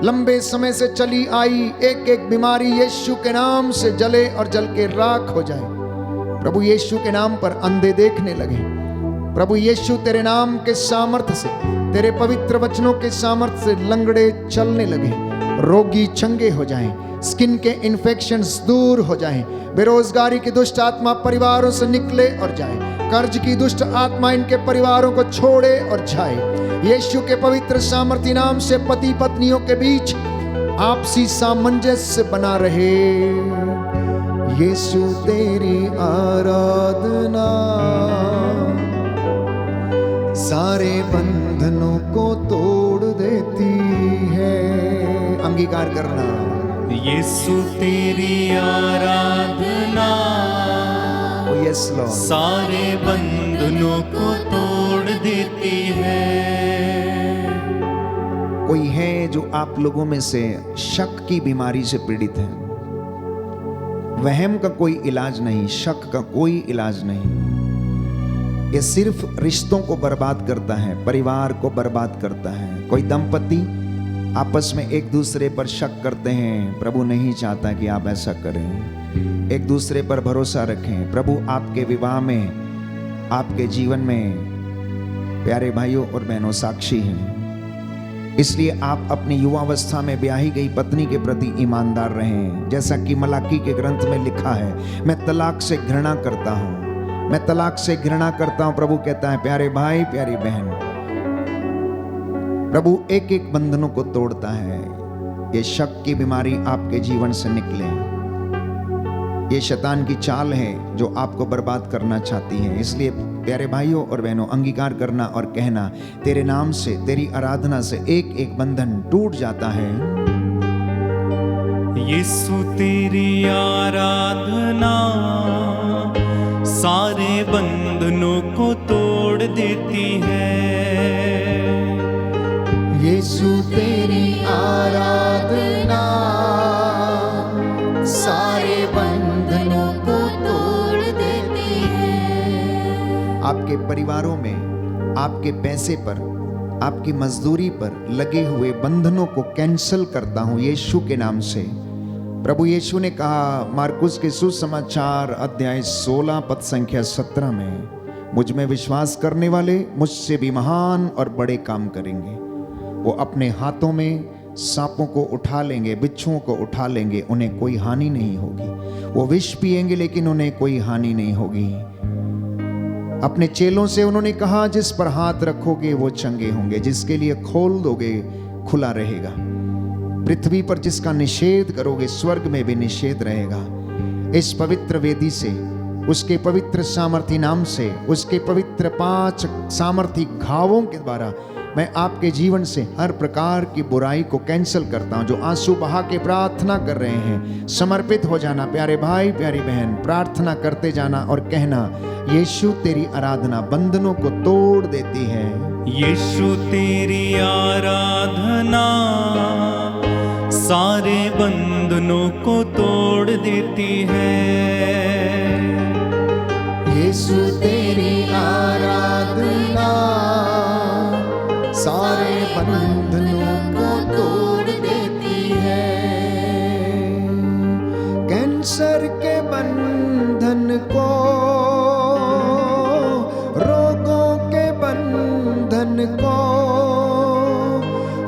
लंबे समय से चली आई एक एक बीमारी यीशु के नाम से जले और जल के राख हो जाए। प्रभु यीशु के नाम पर अंधे देखने लगे। प्रभु यीशु तेरे नाम के सामर्थ्य से, तेरे पवित्र वचनों के सामर्थ्य से लंगड़े चलने लगे, रोगी चंगे हो जाएं, स्किन के इन्फेक्शंस दूर हो जाएं, बेरोजगारी की दुष्ट आत्मा परिवारों से निकले और जाए, कर्ज की दुष्ट आत्मा इनके परिवारों को छोड़े और जाए। यीशु के पवित्र सामर्थी नाम से पति पत्नियों के बीच आपसी सामंजस्य बना रहे। यीशु तेरी आराधना सारे बंधनों को तोड़ देती है। अंगीकार करना। यीशु तेरी आराधना यस लॉर्ड सारे बंधनों को तोड़ देती है। कोई है जो आप लोगों में से शक की बीमारी से पीड़ित है। वहम का कोई इलाज नहीं, शक का कोई इलाज नहीं। ये सिर्फ रिश्तों को बर्बाद करता है, परिवार को बर्बाद करता है। कोई दंपति आपस में एक दूसरे पर शक करते हैं, प्रभु नहीं चाहता कि आप ऐसा करें। एक दूसरे पर भरोसा रखें। प्रभु आपके विवाह में, आपके जीवन में प्यारे भाइयों और बहनों साक्षी हैं। इसलिए आप अपनी युवावस्था में ब्याही गई पत्नी के प्रति ईमानदार रहें। जैसा कि मलाकी के ग्रंथ में लिखा है, मैं तलाक से घृणा करता हूं, मैं तलाक से घृणा करता हूं। प्रभु कहता है प्यारे भाई, प्यारी बहन, प्रभु एक एक बंधनों को तोड़ता है। ये शक की बीमारी आपके जीवन से निकले। ये शैतान की चाल है जो आपको बर्बाद करना चाहती है। इसलिए प्यारे भाइयों और बहनों, अंगीकार करना और कहना, तेरे नाम से, तेरी आराधना से एक एक बंधन टूट जाता है। यीशु तेरी आराधना सारे बंधनों को तोड़ देती है। यीशु तेरी आराधना सारे बंधनों को तोड़ देती है। आपके परिवारों में, आपके पैसे पर, आपकी मजदूरी पर लगे हुए बंधनों को कैंसल करता हूं यीशु के नाम से। प्रभु यीशु ने कहा मार्कुस के सुसमाचार अध्याय 16 पद संख्या 17 में, मुझ में विश्वास करने वाले मुझसे भी महान और बड़े काम करेंगे। वो अपने हाथों में सांपों को उठा लेंगे, बिच्छुओं को उठा लेंगे, उन्हें कोई हानि नहीं होगी। वो विष पिएंगे लेकिन उन्हें कोई हानि नहीं होगी। अपने चेलों से उन्होंने कहा, जिस पर हाथ रखोगे वो चंगे होंगे, जिसके लिए खोल दोगे खुला रहेगा। पृथ्वी पर जिसका निषेध करोगे स्वर्ग में भी निषेध रहेगा। इस पवित्र वेदी से, उसके पवित्र सामर्थी नाम से, उसके पवित्र 5 सामर्थी घावों के द्वारा मैं आपके जीवन से हर प्रकार की बुराई को कैंसिल करता हूं। जो आंसू बहा के प्रार्थना कर रहे हैं, समर्पित हो जाना प्यारे भाई प्यारी बहन, प्रार्थना करते जाना और कहना, यीशु तेरी आराधना बंधनों को तोड़ देती है। यीशु तेरी आराधना सारे बंधनों को तोड़ देती है। यीशु तेरी आराधना सारे बंधनों को तोड़ देती है। कैंसर के बंधन को, रोगों के बंधन को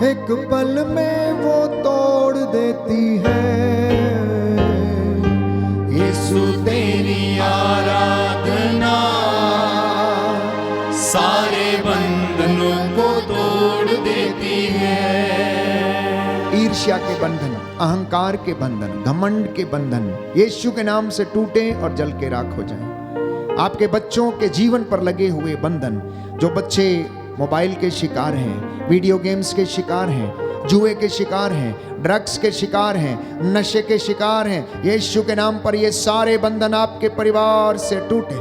एक पल में वो तोड़ देती है। यीशु तेरी आराधना सारे बंधनों को तोड़ देती है। ईर्ष्या के बंधन, अहंकार के बंधन, घमंड के बंधन यीशु के नाम से टूटे और जल के राख हो जाएं। आपके बच्चों के जीवन पर लगे हुए बंधन, जो बच्चे मोबाइल के शिकार हैं, वीडियो गेम्स के शिकार हैं, जुए के शिकार हैं, ड्रग्स के शिकार हैं, नशे के शिकार हैं, यीशु के नाम पर ये सारे बंधन आपके परिवार से टूटे।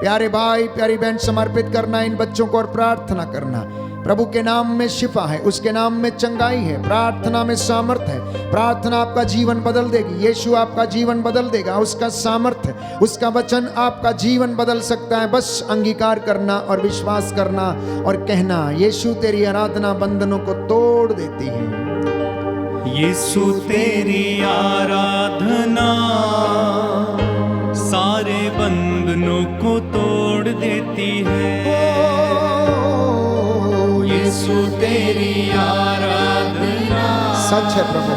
प्यारे भाई प्यारी बहन, समर्पित करना इन बच्चों को और प्रार्थना करना। प्रभु के नाम में शिफा है, उसके नाम में चंगाई है, प्रार्थना में सामर्थ्य है। प्रार्थना आपका जीवन बदल देगी, यीशु आपका जीवन बदल देगा। उसका सामर्थ्य, उसका वचन आपका जीवन बदल सकता है। बस अंगीकार करना और विश्वास करना और कहना, यीशु तेरी आराधना बंधनों को तोड़ देती है। यीशु तेरी आराधना सारे बंधनों को तोड़ देती है। यीशु तेरी आराधना सच है प्रभु,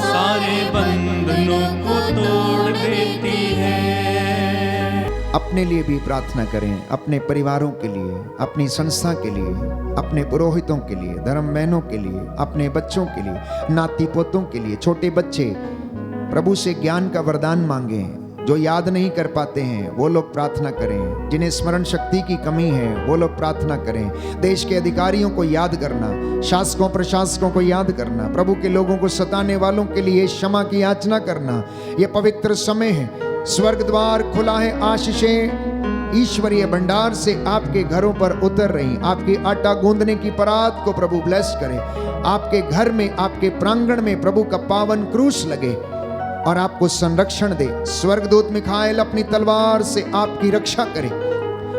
सारे बंधनों को तोड़ देती है। अपने लिए भी प्रार्थना करें, अपने परिवारों के लिए, अपनी संस्था के लिए, अपने पुरोहितों के लिए, धर्म बहनों के लिए, अपने बच्चों के लिए, नाती पोतों के लिए। छोटे बच्चे प्रभु से ज्ञान का वरदान मांगे। जो याद नहीं कर पाते हैं वो लोग प्रार्थना करें। जिन्हें स्मरण शक्ति की कमी है वो लोग प्रार्थना करें। देश के अधिकारियों को याद करना, शासकों प्रशासकों को याद करना, प्रभु के लोगों को सताने वालों के लिए क्षमा की याचना करना। ये पवित्र समय है, स्वर्ग द्वार खुला है, आशीषें ईश्वरीय भंडार से आपके घरों पर उतर रही। आपकी आटा गूंदने की परात को प्रभु ब्लेस करे। आपके घर में, आपके प्रांगण में प्रभु का पावन क्रूस लगे और आपको संरक्षण दे। स्वर्गदूत मिखाएल अपनी तलवार से आपकी रक्षा करे।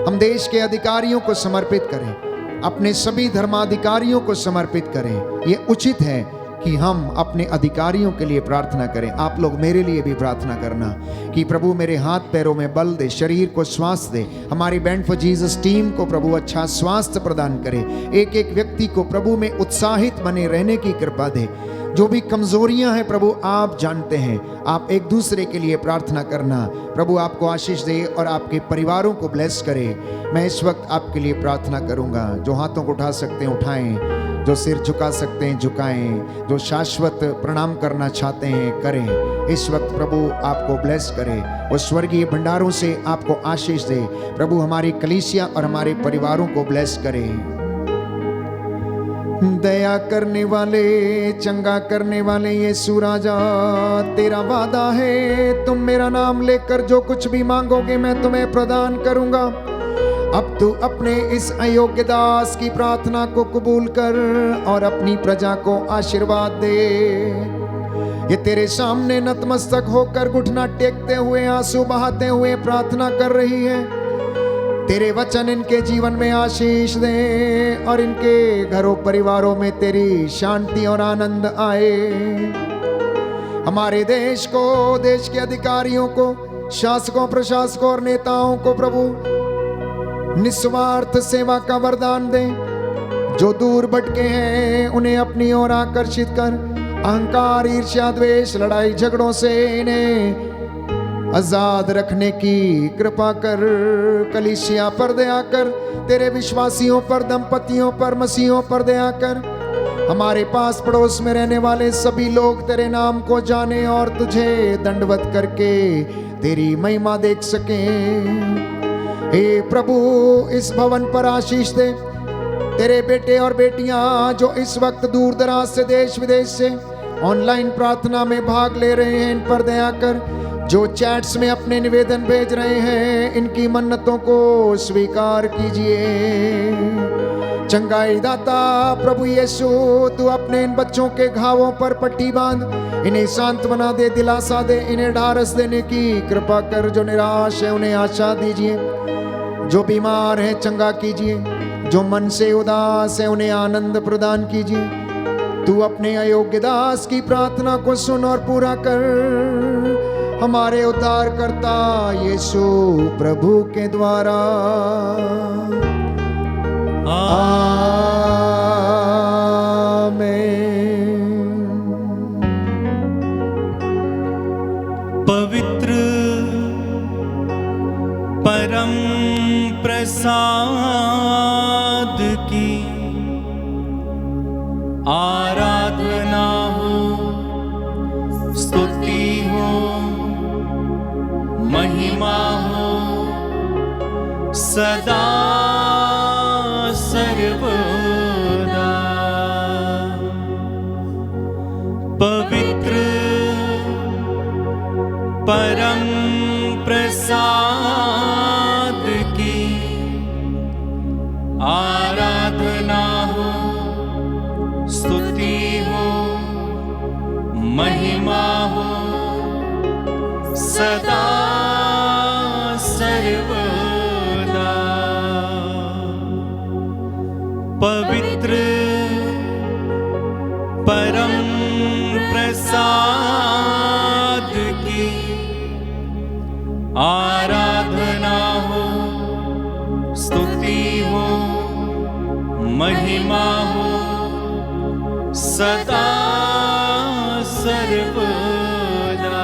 हम देश के अधिकारियों को समर्पित करें, अपने सभी धर्माधिकारियों को समर्पित करें। ये उचित है कि हम अपने अधिकारियों के लिए प्रार्थना करें। आप लोग मेरे लिए भी प्रार्थना करना कि प्रभु मेरे हाथ पैरों में बल दे, शरीर को स्वास्थ्य दे। हमारी बैंड फॉर जीसस टीम को प्रभु अच्छा स्वास्थ्य प्रदान करे। एक एक व्यक्ति को प्रभु में उत्साहित बने रहने की कृपा दे। जो भी कमजोरियां हैं प्रभु आप जानते हैं। आप एक दूसरे के लिए प्रार्थना करना। प्रभु आपको आशीष दे और आपके परिवारों को ब्लेस करे। मैं इस वक्त आपके लिए प्रार्थना करूंगा। जो हाथों को उठा सकते हैं उठाएं, जो सिर झुका सकते हैं झुकाएं, जो शाश्वत प्रणाम करना चाहते हैं करें। इस वक्त प्रभु आपको ब्लेस करे, वो स्वर्गीय भंडारों से आपको आशीष दे। प्रभु हमारी कलीसिया और हमारे परिवारों को ब्लेस करे। दया करने वाले, चंगा करने वाले यीशु राजा, तेरा वादा है तुम मेरा नाम लेकर जो कुछ भी मांगोगे मैं तुम्हें प्रदान करूंगा। अब तू अपने इस अयोग्य दास की प्रार्थना को कबूल कर और अपनी प्रजा को आशीर्वाद दे। ये तेरे सामने नतमस्तक होकर घुटना टेकते हुए, आंसू बहाते हुए प्रार्थना कर रही है। तेरे वचन इनके जीवन में आशीष दे और इनके घरों परिवारों में तेरी शांति और आनंद आए। हमारे देश को, देश के अधिकारियों को, शासकों प्रशासकों और नेताओं को प्रभु निस्वार्थ सेवा का वरदान दे। जो दूर भटके हैं उन्हें अपनी ओर आकर्षित कर। अहंकार, ईर्ष्या, द्वेष, लड़ाई झगड़ों से इन्हें आजाद रखने की कृपा कर। कलीसिया पर दया कर, तेरे विश्वासियों पर, दंपतियों पर, मसीहों पर दया कर। हमारे पास पड़ोस में रहने वाले सभी लोग तेरे नाम को जाने और तुझे दंडवत करके तेरी महिमा देख सकें। हे प्रभु, इस भवन पर आशीष दे। तेरे बेटे और बेटियां जो इस वक्त दूर दराज से, देश विदेश से ऑनलाइन प्रार्थना में भाग ले रहे हैं, इन पर दया कर। जो चैट्स में अपने निवेदन भेज रहे हैं, इनकी मन्नतों को स्वीकार कीजिए। चंगाई दाता प्रभु यीशु, तू अपने इन बच्चों के घावों पर पट्टी बांध, इन्हें सांत्वना दे, दिलासा दे, इन्हें ढारस देने की कृपा कर। जो निराश है उन्हें आशा दीजिए, जो बीमार है चंगा कीजिए, जो मन से उदास है उन्हें आनंद प्रदान कीजिए। तू अपने अयोग्य दास की प्रार्थना को सुन और पूरा कर। हमारे उद्धारकर्ता यीशु प्रभु के द्वारा। पवित्र परम प्रसाद की आराधना हो, स्तुति हो, महिमा हो सदा सर्वदा। पवित्र परम प्रसाद की आराधना हो, स्तुति हो, महिमा हो सदा सर्वदा। पवित्र परम प्रसाद की आराधना हो, स्तुति हो, महिमा हो सदा सर्वदा।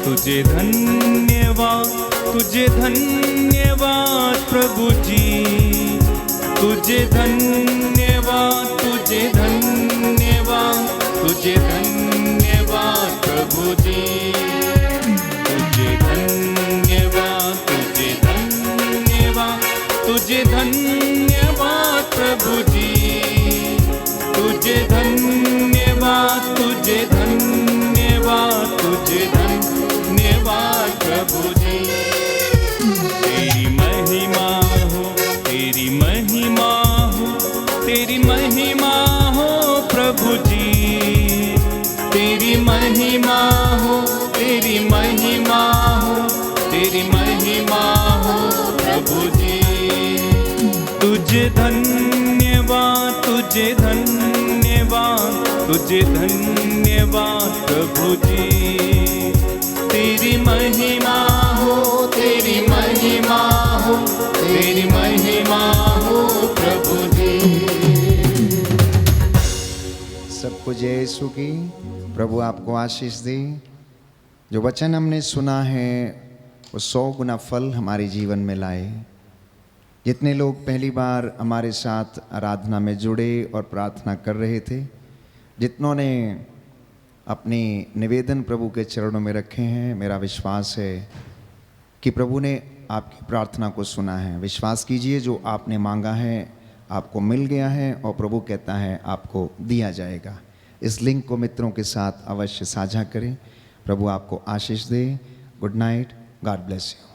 तुझे धन्यवाद, तुझे धन्यवाद प्रभु जी। तुझे धन्यवाद, तुझे धन्यवाद, तुझे धन्यवाद प्रभु जी। तुझे धन्यवाद, तुझे धन्यवाद, तुझे धन्यवाद प्रभु जी। तुझे धन्यवाद, तुझे धन्यवाद, तुझे धन्यवाद प्रभु जी। तेरी महिमा हो, तेरी महिमा हो, तेरी महिमा हो प्रभु जी। तेरी महिमा हो, तेरी महिमा हो, तेरी महिमा हो प्रभु जी। तुझे धन्यवाद, तुझे धन्यवाद, तुझे धन्यवाद प्रभु जी। तेरी महिमा हो, तेरी महिमा हो, तेरी महिमा हो प्रभु जी। सबको जय यीशु की। प्रभु आपको आशीष दे। जो वचन हमने सुना है वो 100 गुना फल हमारे जीवन में लाए। जितने लोग पहली बार हमारे साथ आराधना में जुड़े और प्रार्थना कर रहे थे, जितनों ने अपनी निवेदन प्रभु के चरणों में रखे हैं, मेरा विश्वास है कि प्रभु ने आपकी प्रार्थना को सुना है। विश्वास कीजिए, जो आपने मांगा है आपको मिल गया है और प्रभु कहता है आपको दिया जाएगा। इस लिंक को मित्रों के साथ अवश्य साझा करें। प्रभु आपको आशीष दे। Good night, god bless you.